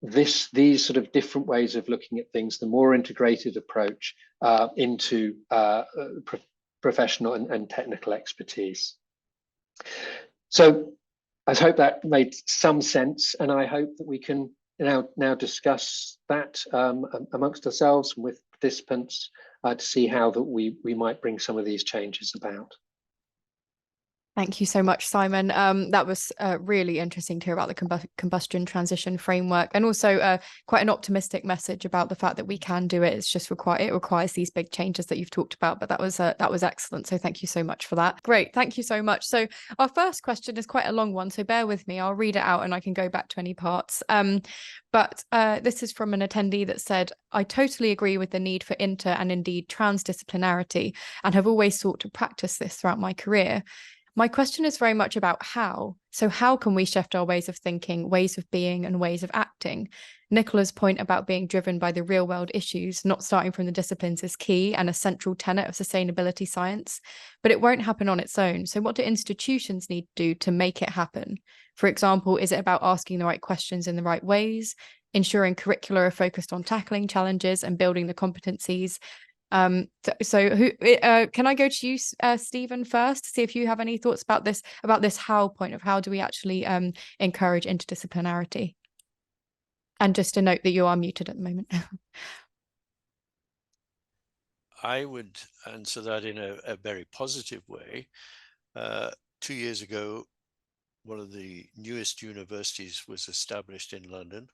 Speaker 4: these sort of different ways of looking at things, the more integrated approach into professional and technical expertise. So I hope that made some sense, and I hope that we can now discuss that amongst ourselves and with participants to see how that we might bring some of these changes about.
Speaker 1: Thank you so much, Simon. That was really interesting to hear about the combustion transition framework, and also quite an optimistic message about the fact that we can do it. It's just it requires these big changes that you've talked about. But that was excellent. So thank you so much for that. Great, thank you so much. So our first question is quite a long one, so bear with me. I'll read it out and I can go back to any parts. But this is from an attendee that said, "I totally agree with the need for inter and indeed transdisciplinarity, and have always sought to practice this throughout my career. My question is very much about how. So how can we shift our ways of thinking, ways of being, and ways of acting? Nicola's point about being driven by the real world issues, not starting from the disciplines, is key and a central tenet of sustainability science, but it won't happen on its own. So what do institutions need to do to make it happen? For example, is it about asking the right questions in the right ways, ensuring curricula are focused on tackling challenges and building the competencies? Can I go to you, Stephen, first, to see if you have any thoughts about this how point of how do we actually encourage interdisciplinarity? And just to note that you are muted at the moment.
Speaker 2: I would answer that in a very positive way. 2 years ago, one of the newest universities was established in London.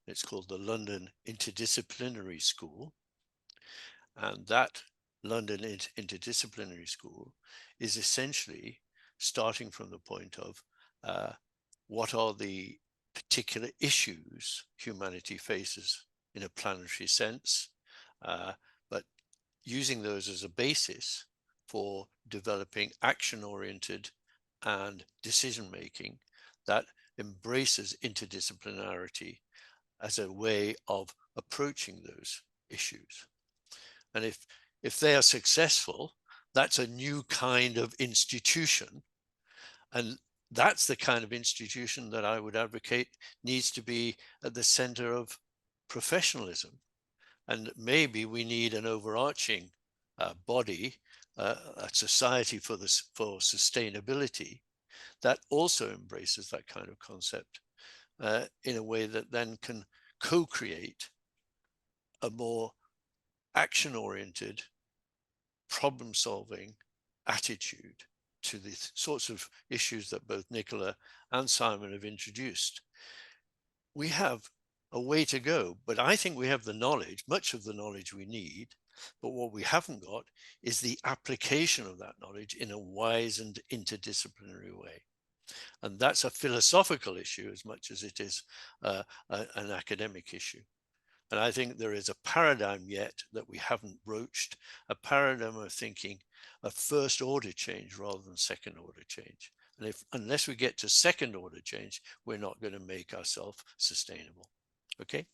Speaker 2: It's called the London Interdisciplinary School. And that London Interdisciplinary School is essentially starting from the point of what are the particular issues humanity faces in a planetary sense, but using those as a basis for developing action-oriented and decision-making that embraces interdisciplinarity as a way of approaching those issues. And if they are successful, that's a new kind of institution. And that's the kind of institution that I would advocate needs to be at the center of professionalism. And maybe we need an overarching body, a society for sustainability that also embraces that kind of concept in a way that then can co-create a more action-oriented, problem-solving attitude to the sorts of issues that both Nicola and Simon have introduced. We have a way to go, but I think we have the knowledge, much of the knowledge we need, but what we haven't got is the application of that knowledge in a wise and interdisciplinary way. And that's a philosophical issue as much as it is an academic issue. And I think there is a paradigm yet that we haven't broached, a paradigm of thinking a first order change rather than second order change. And unless we get to second order change, we're not going to make ourselves sustainable. Okay.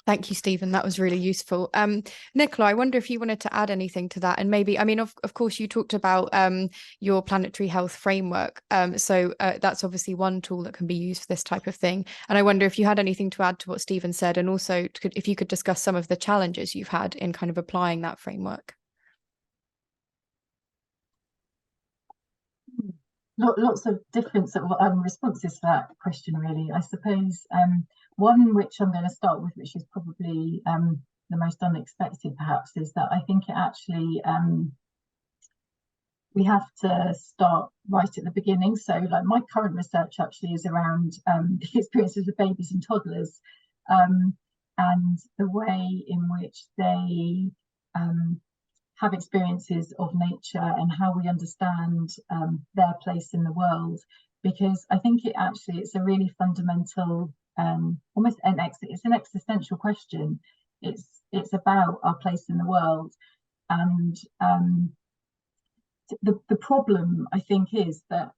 Speaker 1: Thank you, Stephen. That was really useful. Nicola, I wonder if you wanted to add anything to that. And maybe, I mean, of course, you talked about your planetary health framework. So that's obviously one tool that can be used for this type of thing. And I wonder if you had anything to add to what Stephen said, and also if you could discuss some of the challenges you've had in kind of applying that framework.
Speaker 3: Lots of different sort of responses to that question, really. I suppose one which I'm going to start with, which is probably the most unexpected, perhaps, is that I think it actually we have to start right at the beginning. So, like, my current research actually is around the experiences of babies and toddlers and the way in which they have experiences of nature and how we understand their place in the world, because I think it's a really fundamental, almost it's an existential question. It's about our place in the world, and the problem, I think, is that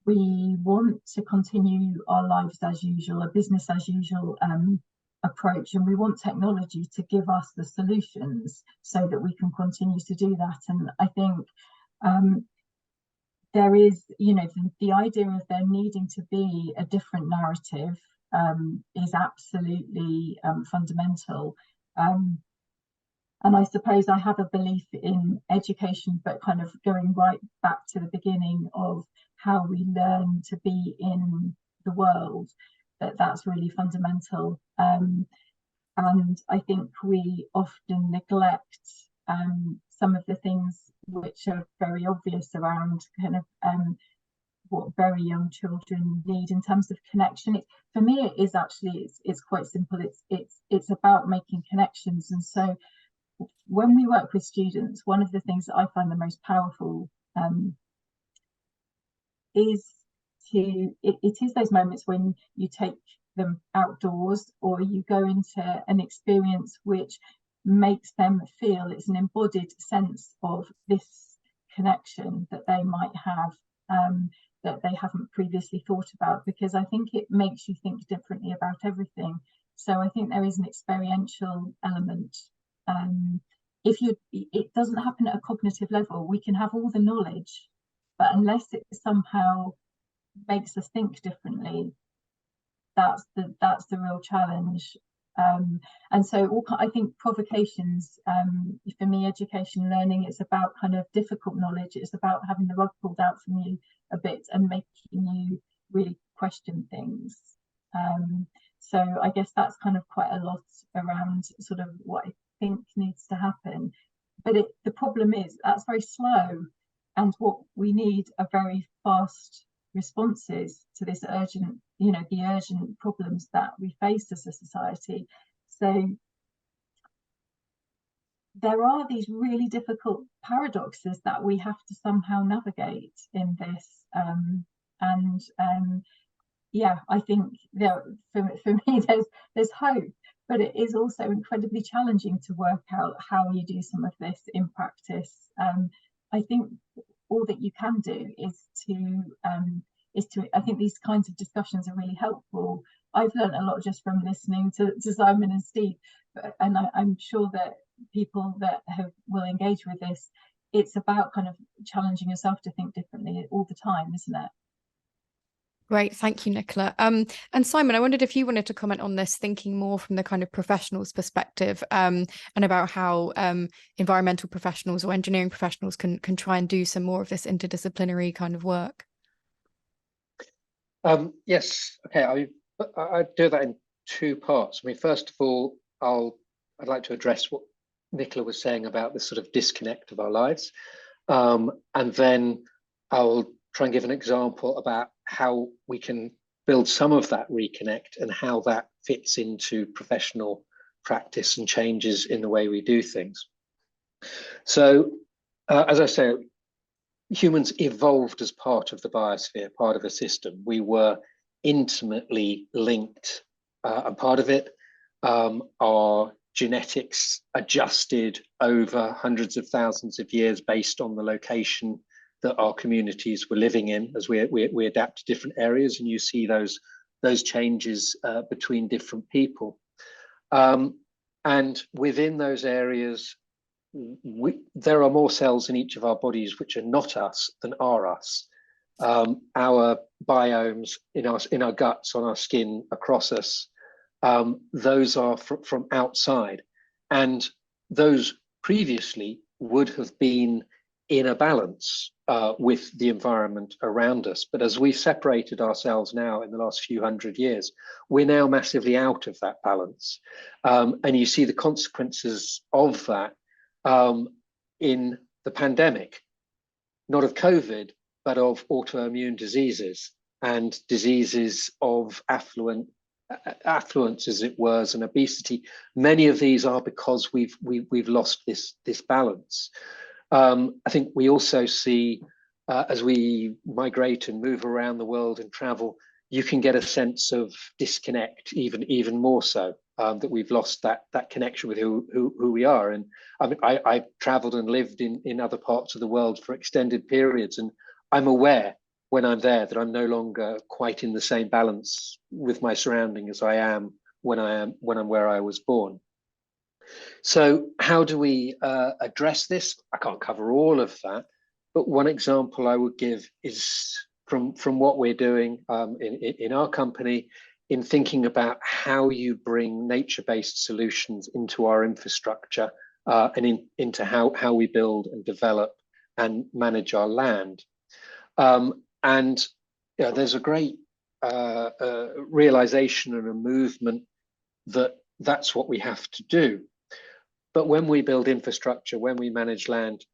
Speaker 3: we want to continue our lives as usual, a business as usual approach, and we want technology to give us the solutions so that we can continue to do that. And I think there is, the idea of there needing to be a different narrative is absolutely fundamental. And I suppose I have a belief in education, but kind of going right back to the beginning of how we learn to be in the world, that's really fundamental. And I think we often neglect some of the things which are very obvious around kind of what very young children need in terms of connection. For me, it is actually, it's quite simple. It's about making connections. And so when we work with students, one of the things that I find the most powerful is it is those moments when you take them outdoors, or you go into an experience which makes them feel it's an embodied sense of this connection that they might have. that they haven't previously thought about, because I think it makes you think differently about everything. So I think there is an experiential element. It doesn't happen at a cognitive level. We can have all the knowledge, but unless it somehow makes us think differently, that's the real challenge. And so I think provocations, for me, education learning, it's about kind of difficult knowledge. It's about having the rug pulled out from you a bit and making you really question things. So I guess that's kind of quite a lot around sort of what I think needs to happen. But the problem is that's very slow, and what we need are very fast responses to this urgent, the urgent problems that we face as a society. So there are these really difficult paradoxes that we have to somehow navigate in this. Yeah, I think for me there's hope, but it is also incredibly challenging to work out how you do some of this in practice. I think all that you can do is to I think these kinds of discussions are really helpful. I've learned a lot just from listening to Simon and Steve, and I'm sure that people that will engage with this, it's about kind of challenging yourself to think differently all the time, isn't it?
Speaker 1: Great, thank you, Nicola. And Simon, I wondered if you wanted to comment on this, thinking more from the kind of professional's perspective, and about how environmental professionals or engineering professionals can try and do some more of this interdisciplinary kind of work.
Speaker 4: Yes, okay, I do that in two parts. I mean, first of all, I'd like to address what Nicola was saying about this sort of disconnect of our lives, and then I'll try and give an example about how we can build some of that reconnect and how that fits into professional practice and changes in the way we do things. So, as I say, humans evolved as part of the biosphere, part of a system. We were intimately linked, and part of it, our genetics adjusted over hundreds of thousands of years based on the location that our communities were living in as we adapt to different areas, and you see those changes between different people. And within those areas, there are more cells in each of our bodies which are not us than are us. Our biomes in our guts, on our skin, across us, those are from outside, and those previously would have been in a balance with the environment around us. But as we've separated ourselves now in the last few hundred years, we're now massively out of that balance. And you see the consequences of that in the pandemic, not of COVID, but of autoimmune diseases and diseases of affluence, as it were, and obesity. Many of these are because we've lost this balance. I think we also see, as we migrate and move around the world and travel, you can get a sense of disconnect, even more so, that we've lost that connection with who we are. And I mean, I've traveled and lived in other parts of the world for extended periods, and I'm aware when I'm there that I'm no longer quite in the same balance with my surrounding as I am when I'm where I was born. So how do we address this? I can't cover all of that, but one example I would give is from what we're doing in our company, in thinking about how you bring nature-based solutions into our infrastructure and into how we build and develop and manage our land. And yeah, there's a great realization and a movement that that's what we have to do. But when we build infrastructure, when we manage land,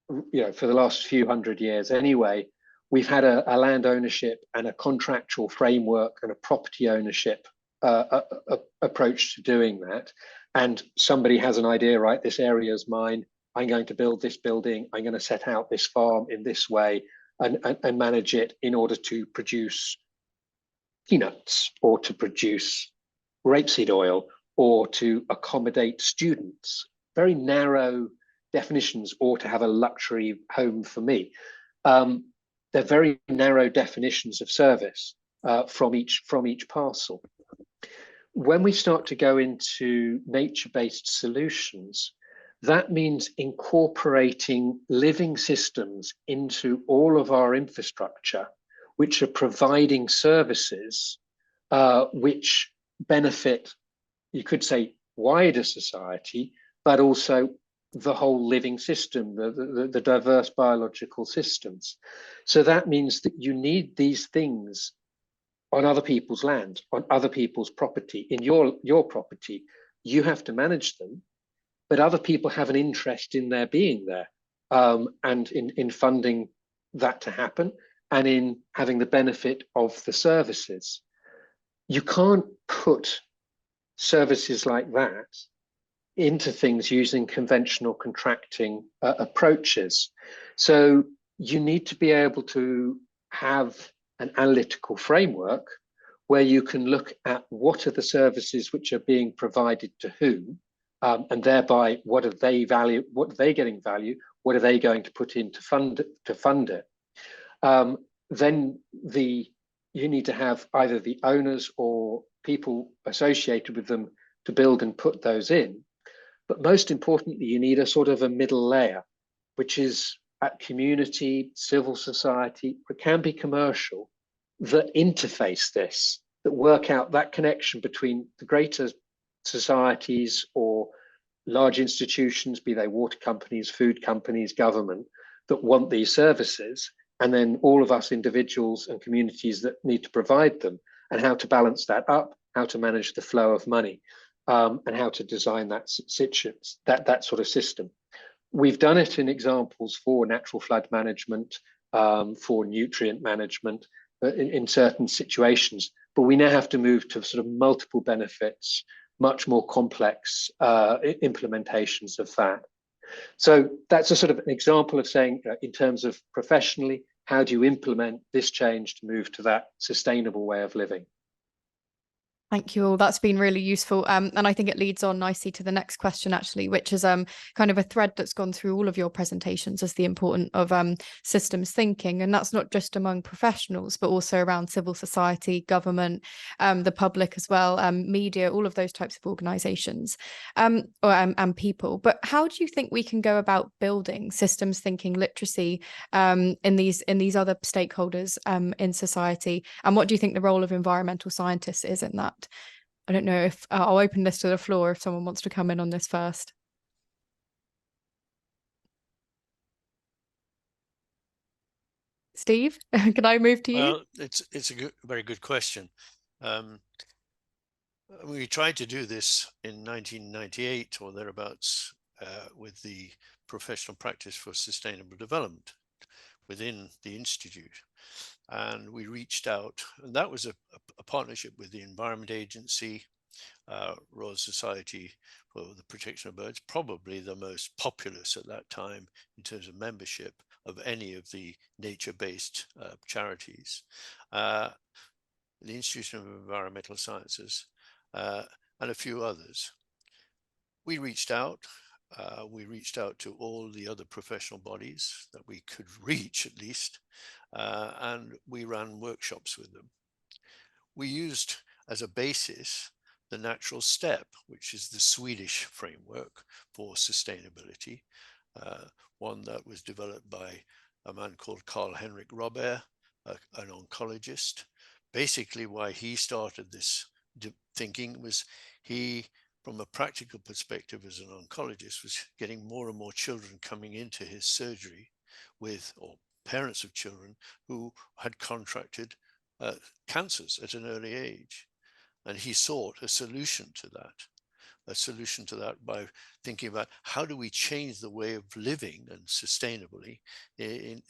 Speaker 4: for the last few hundred years anyway, we've had a land ownership and a contractual framework and a property ownership approach to doing that. And somebody has an idea, right? This area is mine. I'm going to build this building. I'm going to set out this farm in this way and manage it in order to produce peanuts or to produce rapeseed oil or to accommodate students. Very narrow definitions, or to have a luxury home for me. they're very narrow definitions of service from each parcel. When we start to go into nature-based solutions, that means incorporating living systems into all of our infrastructure, which are providing services which benefit, you could say, wider society, but also the whole living system, the diverse biological systems. So that means that you need these things on other people's land, on other people's property, in your property. You have to manage them, but other people have an interest in their being there, and in funding that to happen, and in having the benefit of the services. You can't put services like that into things using conventional contracting approaches. So you need to be able to have an analytical framework where you can look at what are the services which are being provided to whom, and thereby what are they value, what are they getting value, what are they going to put in to fund it. Then you need to have either the owners or people associated with them to build and put those in. But most importantly, you need a sort of a middle layer, which is at community, civil society, it can be commercial, that interface this, that work out that connection between the greater societies or large institutions, be they water companies, food companies, government, that want these services, and then all of us individuals and communities that need to provide them, and how to balance that up, how to manage the flow of money, and how to design that sort of system. We've done it in examples for natural flood management, for nutrient management in certain situations, but we now have to move to sort of multiple benefits, much more complex implementations of that. So that's a sort of an example of saying, in terms of professionally, how do you implement this change to move to that sustainable way of living?
Speaker 1: Thank you all. That's been really useful. And I think it leads on nicely to the next question, actually, which is kind of a thread that's gone through all of your presentations, as the importance of systems thinking. And that's not just among professionals, but also around civil society, government, the public as well, media, all of those types of organizations and people. But how do you think we can go about building systems thinking literacy in these other stakeholders in society? And what do you think the role of environmental scientists is in that? I don't know if I'll open this to the floor if someone wants to come in on this first. Steve, can I move to you?
Speaker 2: Well, it's a very good question. We tried to do this in 1998 or thereabouts with the Professional Practice for Sustainable Development within the Institute. And we reached out, and that was a partnership with the Environment Agency, Royal Society for the Protection of Birds, probably the most populous at that time in terms of membership of any of the nature-based charities, the Institution of Environmental Sciences, and a few others. We reached out to all the other professional bodies that we could reach, at least, and we ran workshops with them. We used as a basis the natural step, which is the Swedish framework for sustainability, one that was developed by a man called Carl-Henrik Robert, an oncologist. Basically, why he started this thinking was he, from a practical perspective as an oncologist, was getting more and more children coming into his surgery with, or parents of children who had contracted cancers at an early age. And he sought a solution to that by thinking about how do we change the way of living and sustainably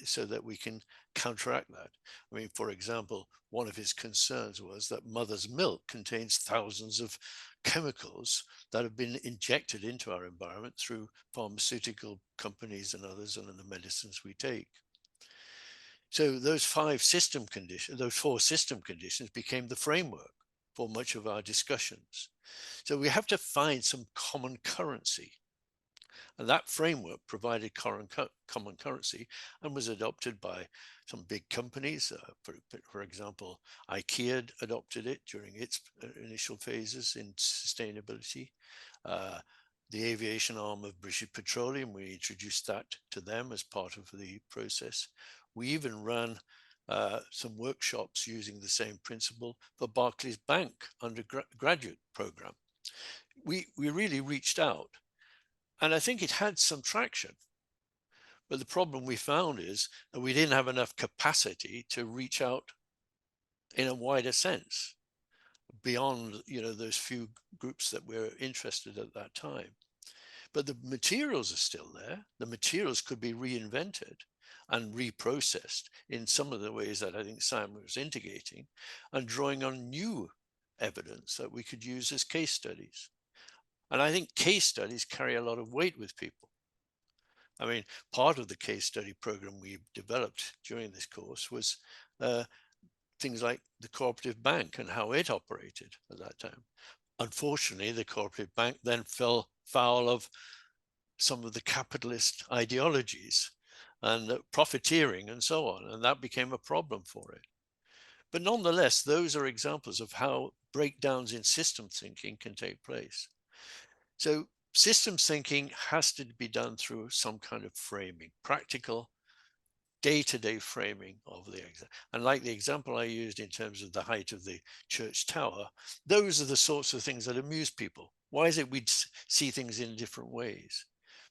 Speaker 2: so that we can counteract that. I mean, for example, one of his concerns was that mother's milk contains thousands of chemicals that have been injected into our environment through pharmaceutical companies and others, and the medicines we take. So those four system conditions became the framework for much of our discussions. So we have to find some common currency. And that framework provided common currency and was adopted by some big companies. For example, IKEA adopted it during its initial phases in sustainability. The aviation arm of British Petroleum, we introduced that to them as part of the process. We even ran some workshops using the same principle for Barclays Bank undergraduate program. We really reached out, and I think it had some traction. But the problem we found is that we didn't have enough capacity to reach out in a wider sense beyond, those few groups that were interested at that time. But the materials are still there. The materials could be reinvented and reprocessed in some of the ways that I think Simon was indicating, and drawing on new evidence that we could use as case studies. And I think case studies carry a lot of weight with people. I mean, part of the case study program we developed during this course was things like the cooperative bank and how it operated at that time. Unfortunately, the cooperative bank then fell foul of some of the capitalist ideologies and profiteering and so on, and that became a problem for it. But nonetheless, those are examples of how breakdowns in system thinking can take place. So systems thinking has to be done through some kind of framing, practical, day-to-day framing of the exam. And like the example I used in terms of the height of the church tower, those are the sorts of things that amuse people. Why is it we see things in different ways?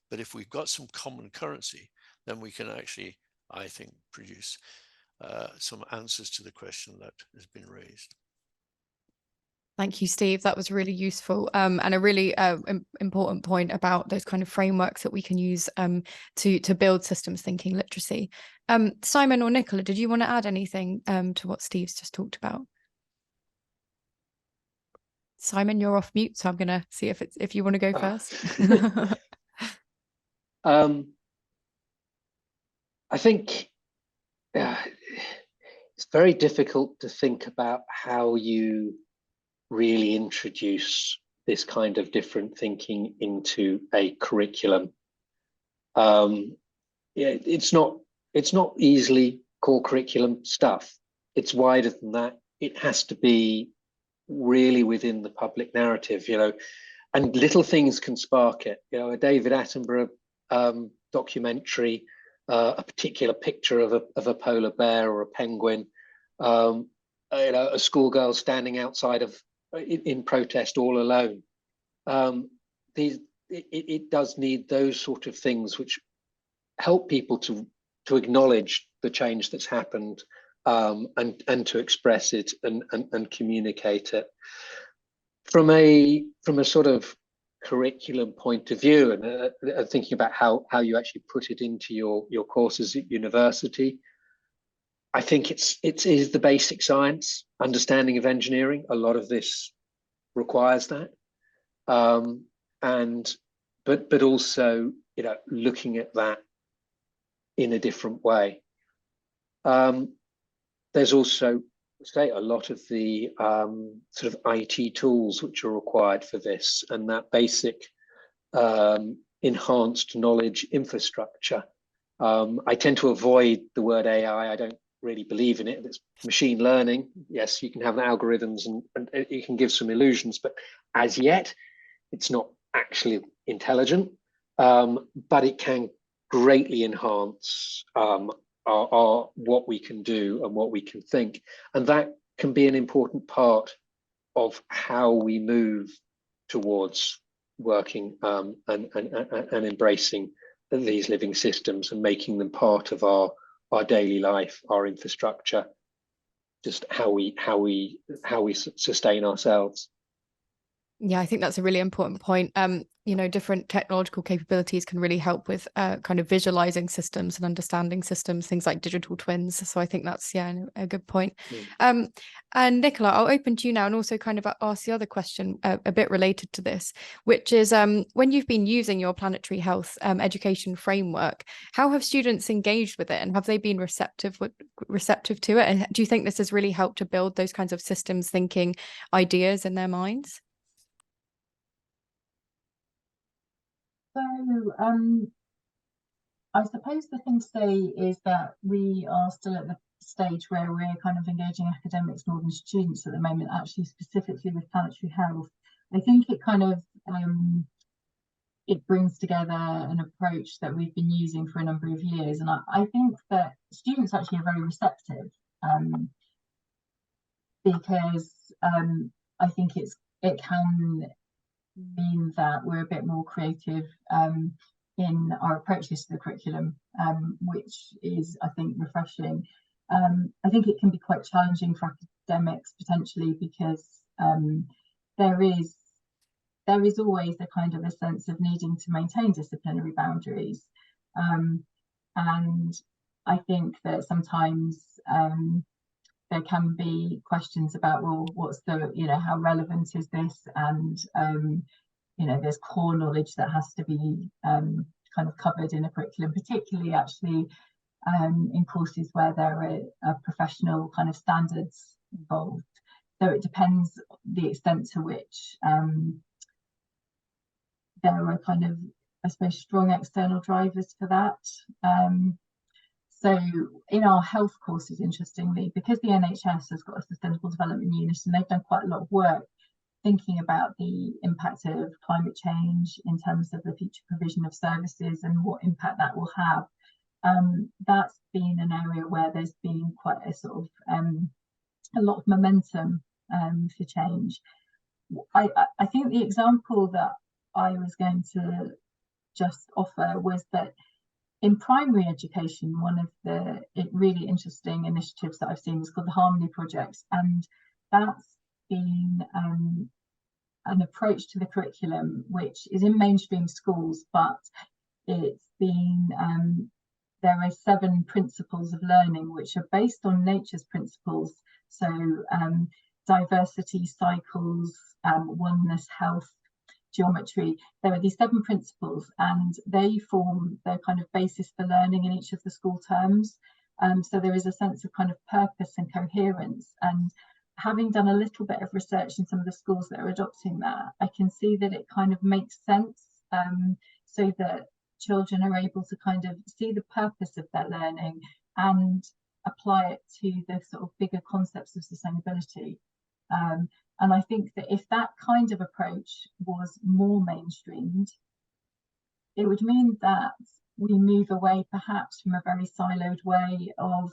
Speaker 2: But if we've got some common currency, then we can actually, I think, produce some answers to the question that has been raised.
Speaker 1: Thank you, Steve. That was really useful, and a really important point about those kind of frameworks that we can use to build systems thinking literacy. Simon or Nicola, did you want to add anything to what Steve's just talked about? Simon, you're off mute, so I'm going to see if you want to go first.
Speaker 4: I think it's very difficult to think about how you really introduce this kind of different thinking into a curriculum. It's not easily core curriculum stuff. It's wider than that. It has to be really within the public narrative, and little things can spark it. A David Attenborough documentary, a particular picture of a polar bear or a penguin, a schoolgirl standing outside in protest all alone. It does need those sort of things which help people to acknowledge the change that's happened, and to express it and communicate it. From a sort of curriculum point of view, and thinking about how you actually put it into your courses at university, I think it is the basic science understanding of engineering. A lot of this requires that, but also looking at that in a different way. There's also a lot of the sort of IT tools which are required for this, and that basic enhanced knowledge infrastructure. I tend to avoid the word AI. I don't really believe in it. It's machine learning. Yes, you can have algorithms and it can give some illusions, but as yet, it's not actually intelligent. But it can greatly enhance what we can do and what we can think, and that can be an important part of how we move towards working and embracing these living systems and making them part of our daily life, our infrastructure, just how we sustain ourselves.
Speaker 1: Yeah, I think that's a really important point. Different technological capabilities can really help with kind of visualizing systems and understanding systems, things like digital twins. So I think that's, a good point. And Nicola, I'll open to you now and also kind of ask the other question a bit related to this, which is when you've been using your planetary health education framework, how have students engaged with it, and have they been receptive to it? And do you think this has really helped to build those kinds of systems thinking ideas in their minds?
Speaker 3: So I suppose the thing to say is that we are still at the stage where we're kind of engaging academics more than students at the moment, actually specifically with planetary health. I think it kind of it brings together an approach that we've been using for a number of years, and I think that students actually are very receptive, because I think it can mean that we're a bit more creative in our approaches to the curriculum, which is, I think, refreshing. I think it can be quite challenging for academics potentially, because there is always a kind of a sense of needing to maintain disciplinary boundaries, and I think that sometimes there can be questions about, well, what's the, how relevant is this, and there's core knowledge that has to be kind of covered in a curriculum, particularly actually in courses where there are professional kind of standards involved. So it depends the extent to which there are kind of, I suppose, strong external drivers for that. So in our health courses, interestingly, because the NHS has got a sustainable development unit, and they've done quite a lot of work thinking about the impact of climate change in terms of the future provision of services and what impact that will have. That's been an area where there's been quite a sort of a lot of momentum for change. I think the example that I was going to just offer was that in primary education, one of the really interesting initiatives that I've seen is called the Harmony Project, and that's been an approach to the curriculum which is in mainstream schools, but it's been there are 7 principles of learning which are based on nature's principles. So diversity, cycles, oneness, health, geometry. There are these 7 principles, and they form the kind of basis for learning in each of the school terms. So there is a sense of kind of purpose and coherence. And having done a little bit of research in some of the schools that are adopting that, I can see that it kind of makes sense, so that children are able to kind of see the purpose of their learning and apply it to the sort of bigger concepts of sustainability. And I think that if that kind of approach was more mainstreamed, it would mean that we move away perhaps from a very siloed way of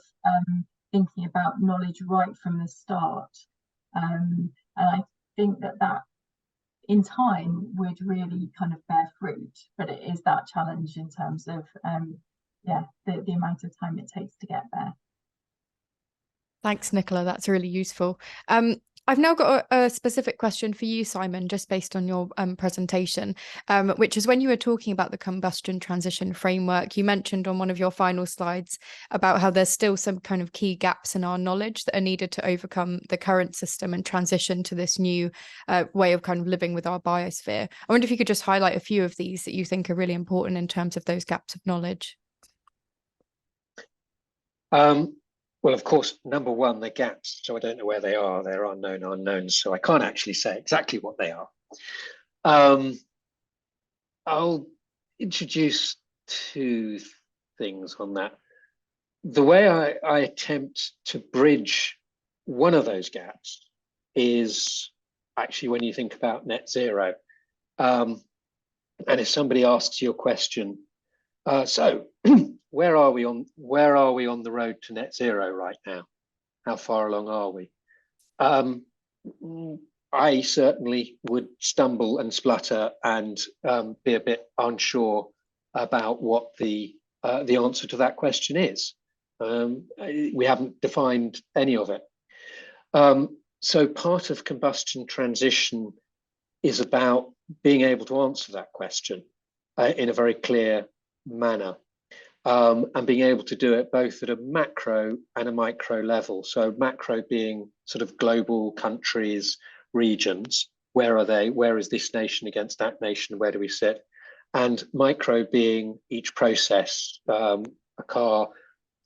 Speaker 3: thinking about knowledge right from the start. And I think that in time would really kind of bear fruit, but it is that challenge in terms of the amount of time it takes to get there.
Speaker 1: Thanks, Nicola. That's really useful. I've now got a specific question for you, Simon, just based on your presentation, which is when you were talking about the combustion transition framework, you mentioned on one of your final slides about how there's still some kind of key gaps in our knowledge that are needed to overcome the current system and transition to this new way of kind of living with our biosphere. I wonder if you could just highlight a few of these that you think are really important in terms of those gaps of knowledge.
Speaker 4: Well, of course, number one, the gaps. So I don't know where they are. They're unknown unknowns. So I can't actually say exactly what they are. I'll introduce 2 things on that. The way I attempt to bridge one of those gaps is actually when you think about net zero. And if somebody asks you a question, so where are we on the road to net zero right now? How far along are we? I certainly would stumble and splutter and be a bit unsure about what the answer to that question is. We haven't defined any of it. So part of combustion transition is about being able to answer that question in a very clear manner, and being able to do it both at a macro and a micro level. So macro being sort of global countries, regions, where are they? Where is this nation against that nation? Where do we sit? And micro being each process, a car,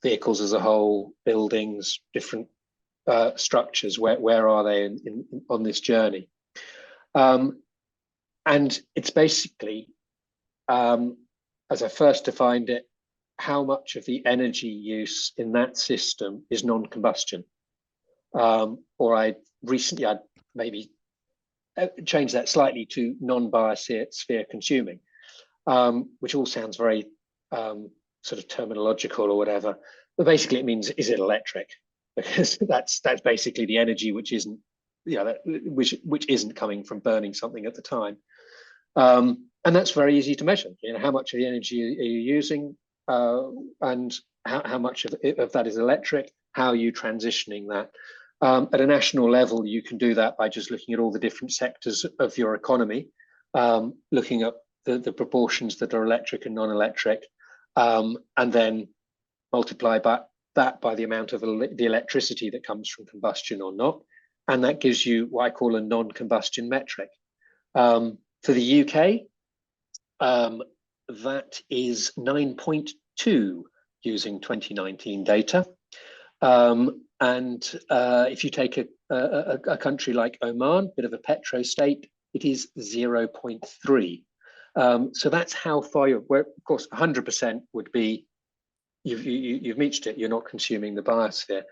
Speaker 4: vehicles as a whole, buildings, different structures, where are they on this journey? And it's basically as I first defined it, how much of the energy use in that system is non-combustion. Or I'd maybe changed that slightly to non-biosphere consuming, which all sounds very sort of terminological or whatever. But basically it means, is it electric? Because that's basically the energy which isn't, which isn't coming from burning something at the time. And that's very easy to measure. How much of the energy are you using, and how much of that is electric? How are you transitioning that? At a national level, you can do that by just looking at all the different sectors of your economy, looking at the proportions that are electric and non-electric, and then multiply that by the amount of the electricity that comes from combustion or not. And that gives you what I call a non-combustion metric. For the UK, that is 9.2 using 2019 data. And if you take a country like Oman, bit of a petro state, it is 0.3. So that's how far you're, where, of course, 100% would be, you've reached it, you're not consuming the biosphere.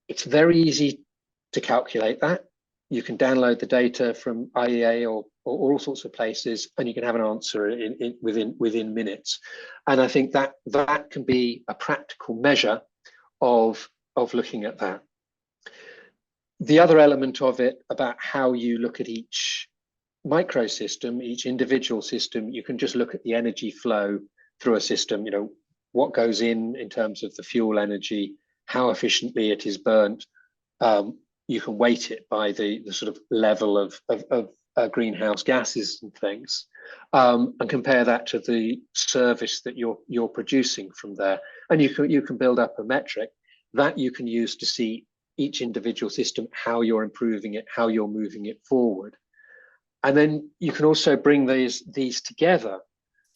Speaker 4: It's very easy to calculate that. You can download the data from IEA or all sorts of places, and you can have an answer within minutes. And I think that can be a practical measure of looking at that. The other element of it about how you look at each microsystem, each individual system, you can just look at the energy flow through a system, what goes in terms of the fuel energy, how efficiently it is burnt. You can weight it by the sort of level of greenhouse gases and things, and compare that to the service that you're producing from there. And you can build up a metric that you can use to see each individual system, how you're improving it, how you're moving it forward. And then you can also bring these together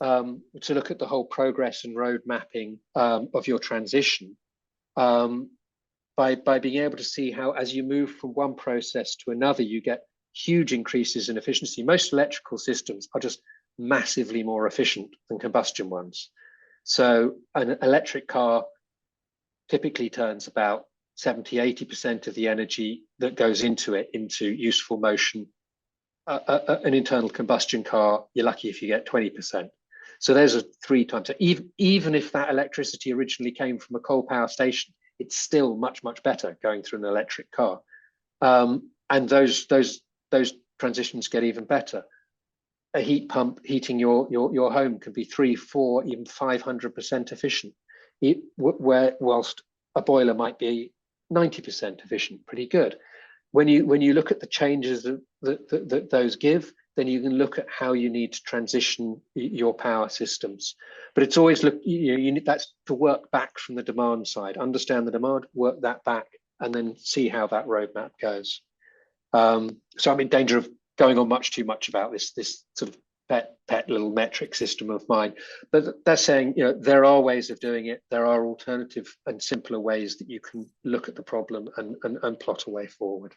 Speaker 4: to look at the whole progress and road mapping of your transition, by being able to see how, as you move from one process to another, you get huge increases in efficiency. Most electrical systems are just massively more efficient than combustion ones. So an electric car typically turns about 70–80% of the energy that goes into it into useful motion. An internal combustion car, you're lucky if you get 20%. So there's a 3 times. Even if that electricity originally came from a coal power station, it's still much better going through an electric car. And those transitions get even better. A heat pump heating your home can be 300, 400, even 500% efficient, whilst a boiler might be 90% efficient. Pretty good. When you look at the changes that those give, then you can look at how you need to transition your power systems. But it's always you need that's to work back from the demand side, understand the demand, work that back, and then see how that roadmap goes. So I'm in danger of going on much too much about this sort of pet little metric system of mine. But that's saying, there are ways of doing it. There are alternative and simpler ways that you can look at the problem and plot a way forward.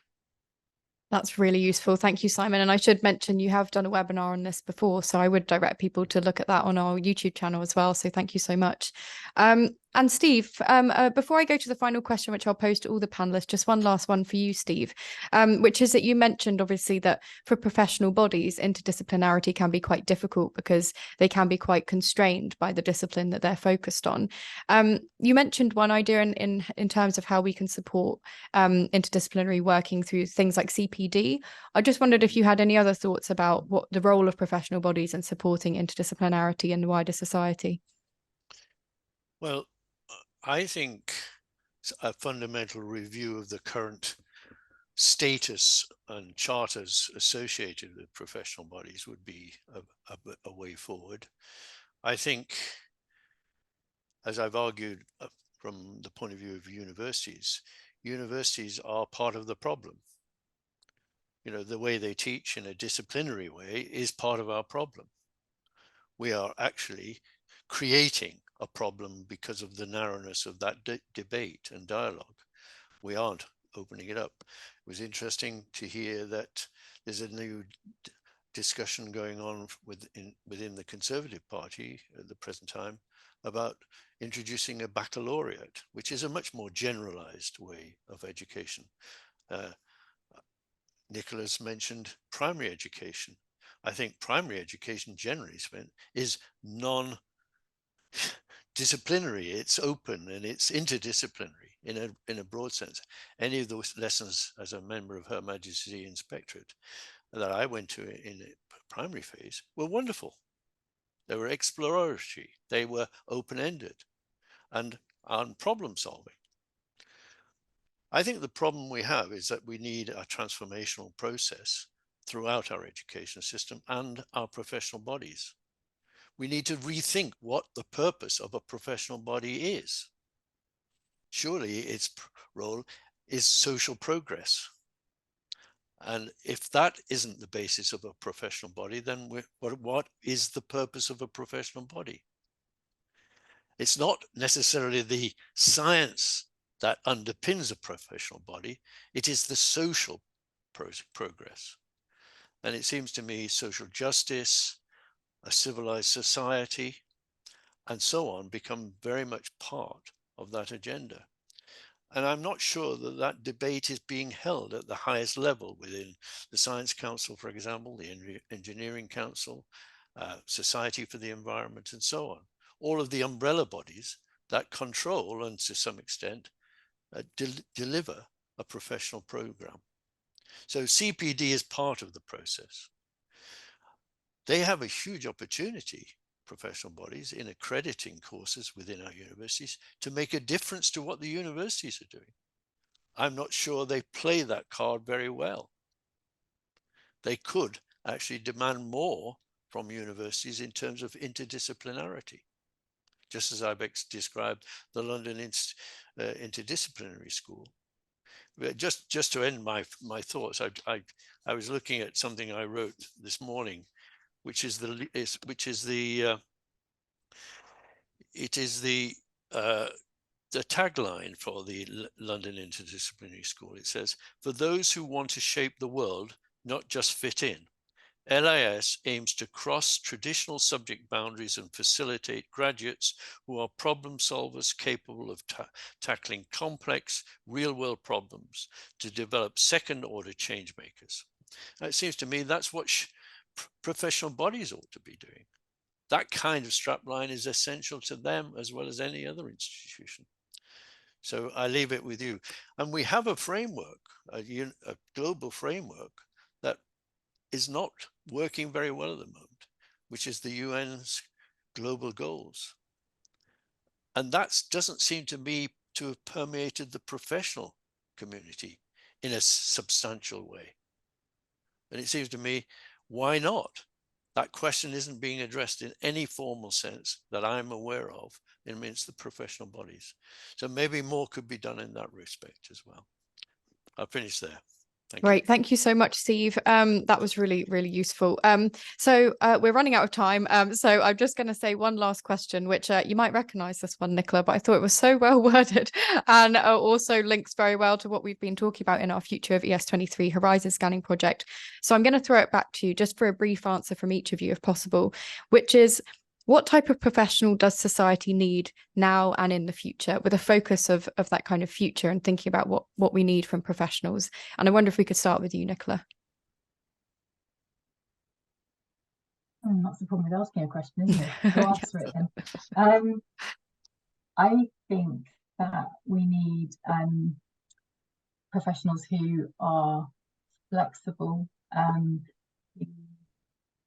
Speaker 1: That's really useful. Thank you, Simon. And I should mention you have done a webinar on this before, so I would direct people to look at that on our YouTube channel as well. So thank you so much. And Steve, before I go to the final question, which I'll pose to all the panelists, just one last one for you, Steve, which is that you mentioned obviously that for professional bodies, interdisciplinarity can be quite difficult because they can be quite constrained by the discipline that they're focused on. You mentioned one idea in terms of how we can support interdisciplinary working through things like CPD. I just wondered if you had any other thoughts about what the role of professional bodies in supporting interdisciplinarity in the wider society.
Speaker 2: Well, I think a fundamental review of the current status and charters associated with professional bodies would be a way forward. I think, as I've argued from the point of view of universities are part of the problem. The way they teach in a disciplinary way is part of our problem. We are actually creating a problem because of the narrowness of that debate and dialogue. We aren't opening it up. It was interesting to hear that there's a new discussion going on within the Conservative Party at the present time about introducing a baccalaureate, which is a much more generalized way of education. Nicola's mentioned primary education. I think primary education, generally spent, is non-disciplinary. It's open and it's interdisciplinary in a broad sense. Any of those lessons as a member of Her Majesty's Inspectorate that I went to in the primary phase were wonderful. They were exploratory. They were open-ended and on problem solving. I think the problem we have is that we need a transformational process throughout our education system and our professional bodies. We need to rethink what the purpose of a professional body is. Surely its role is social progress. And if that isn't the basis of a professional body, then what is the purpose of a professional body? It's not necessarily the science that underpins a professional body, it is the social progress. And it seems to me social justice, a civilized society, and so on become very much part of that agenda. And I'm not sure that that debate is being held at the highest level within the Science Council, for example, the Engineering Council, Society for the Environment, and so on. All of the umbrella bodies that control and to some extent deliver a professional program. So CPD is part of the process. They have a huge opportunity, professional bodies, in accrediting courses within our universities to make a difference to what the universities are doing. I'm not sure they play that card very well. They could actually demand more from universities in terms of interdisciplinarity, just as I've described the London Interdisciplinary School. Just to end my thoughts, I was looking at something I wrote this morning, which is the tagline for the London Interdisciplinary School. It says, "For those who want to shape the world, not just fit in, LIS aims to cross traditional subject boundaries and facilitate graduates who are problem solvers capable of tackling complex real-world problems to develop second-order change makers." And it seems to me that's what professional bodies ought to be doing. That kind of strapline is essential to them as well as any other institution. So I leave it with you. And we have a framework, a global framework that is not working very well at the moment, which is the UN's global goals. And that doesn't seem to me to have permeated the professional community in a substantial way. And it seems to me, why not? That question isn't being addressed in any formal sense that I'm aware of amidst the professional bodies. So maybe more could be done in that respect as well. I'll finish there.
Speaker 1: Great. Thank you so much, Steve. That was really, really useful. So we're running out of time. So I'm just going to say one last question, which you might recognize this one, Nicola, but I thought it was so well worded and also links very well to what we've been talking about in our Future of ES23 Horizon Scanning project. So I'm going to throw it back to you just for a brief answer from each of you, if possible, which is, what type of professional does society need now and in the future, with a focus of that kind of future and thinking about what we need from professionals? And I wonder if we could start with you, Nicola.
Speaker 3: That's the problem with asking a question, isn't it? To answer it then. I think that we need professionals who are flexible, who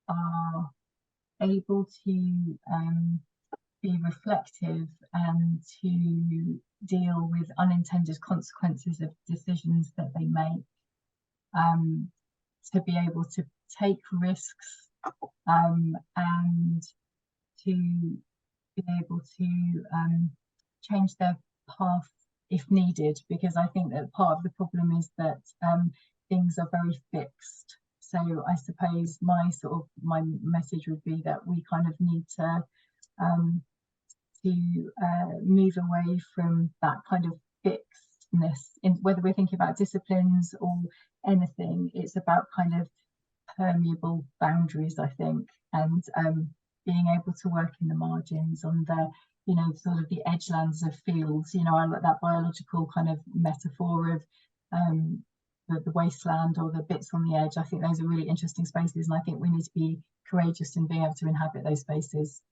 Speaker 3: are able to be reflective and to deal with unintended consequences of decisions that they make, to be able to take risks, and to be able to change their path if needed, because I think that part of the problem is that things are very fixed. So I suppose my message would be that we kind of need to move away from that kind of fixedness. In whether we're thinking about disciplines or anything, it's about kind of permeable boundaries, I think, and being able to work in the margins on the, you know, sort of the edgelands of fields. You know, I like that biological kind of metaphor of the wasteland or the bits on the edge. I think those are really interesting spaces, and I think we need to be courageous in being able to inhabit those spaces.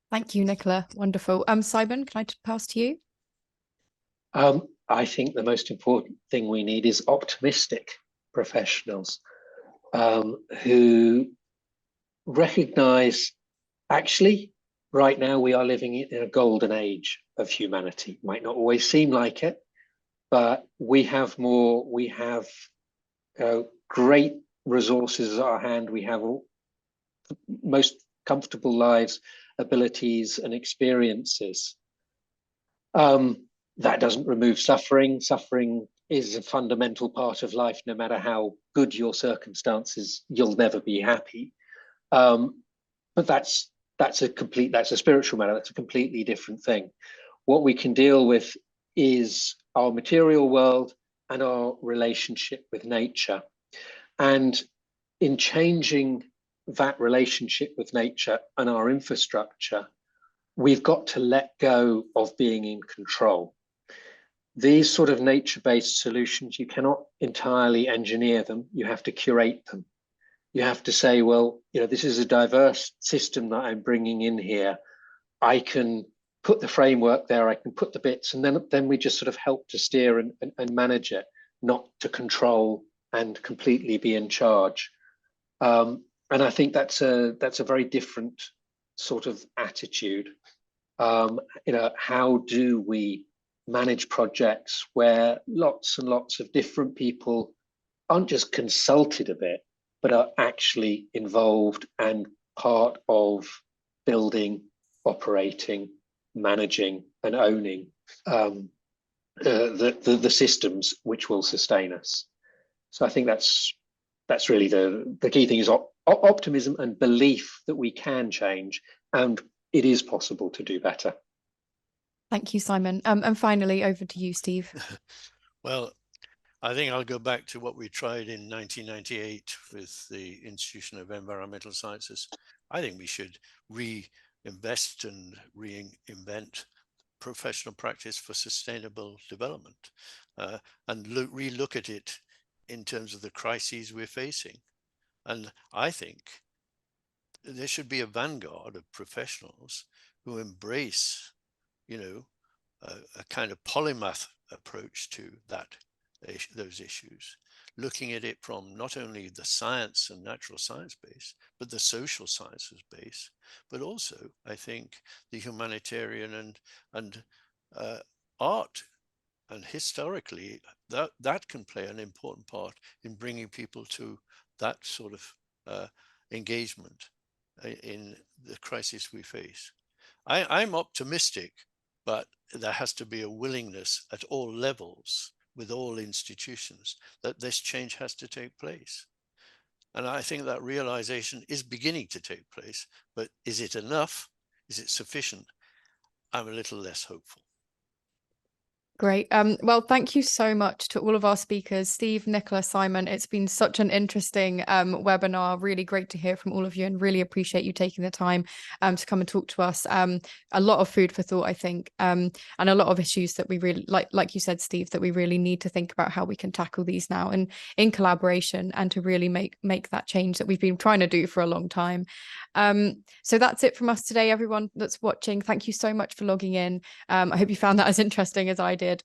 Speaker 1: Thank you, Nicola. Wonderful. Simon, can I pass to you?
Speaker 4: I think the most important thing we need is optimistic professionals who recognize, actually, right now we are living in a golden age of humanity. Might not always seem like it, but we have more, we have great resources at our hand. We have most comfortable lives, abilities and experiences. That doesn't remove suffering. Suffering is a fundamental part of life. No matter how good your circumstances, you'll never be happy. But that's a spiritual matter. That's a completely different thing. What we can deal with is our material world and our relationship with nature. And in changing that relationship with nature and our infrastructure, we've got to let go of being in control. These sort of nature-based solutions, you cannot entirely engineer them. You have to curate them. You have to say, well, you know, this is a diverse system that I'm bringing in here. I can put the framework there, I can put the bits, and then we just sort of help to steer and manage it, not to control and completely be in charge. And I think that's a very different sort of attitude. You know, how do we manage projects where lots and lots of different people aren't just consulted a bit, but are actually involved and part of building, operating, managing and owning the systems which will sustain us. So I think that's really the key thing, is optimism and belief that we can change and it is possible to do better.
Speaker 1: Thank you, Simon. And finally, over to you, Steve.
Speaker 2: Well, I think I'll go back to what we tried in 1998 with the Institution of Environmental Sciences. I think we should reinvest and reinvent professional practice for sustainable development and relook at it in terms of the crises we're facing. And I think there should be a vanguard of professionals who embrace, you know, a kind of polymath approach to those issues, looking at it from not only the science and natural science base, but the social sciences base, but also, I think, the humanitarian and art. And historically, that can play an important part in bringing people to that sort of engagement in the crisis we face. I'm optimistic, but there has to be a willingness at all levels with all institutions that this change has to take place. And I think that realization is beginning to take place, but is it enough? Is it sufficient? I'm a little less hopeful.
Speaker 1: Great. Well, thank you so much to all of our speakers, Steve, Nicola, Simon. It's been such an interesting webinar. Really great to hear from all of you, and really appreciate you taking the time to come and talk to us. A lot of food for thought, I think, and a lot of issues that we really, like you said, Steve, that we really need to think about how we can tackle these now and in collaboration, and to really make that change that we've been trying to do for a long time. So that's it from us today, everyone that's watching. Thank you so much for logging in. I hope you found that as interesting as I did.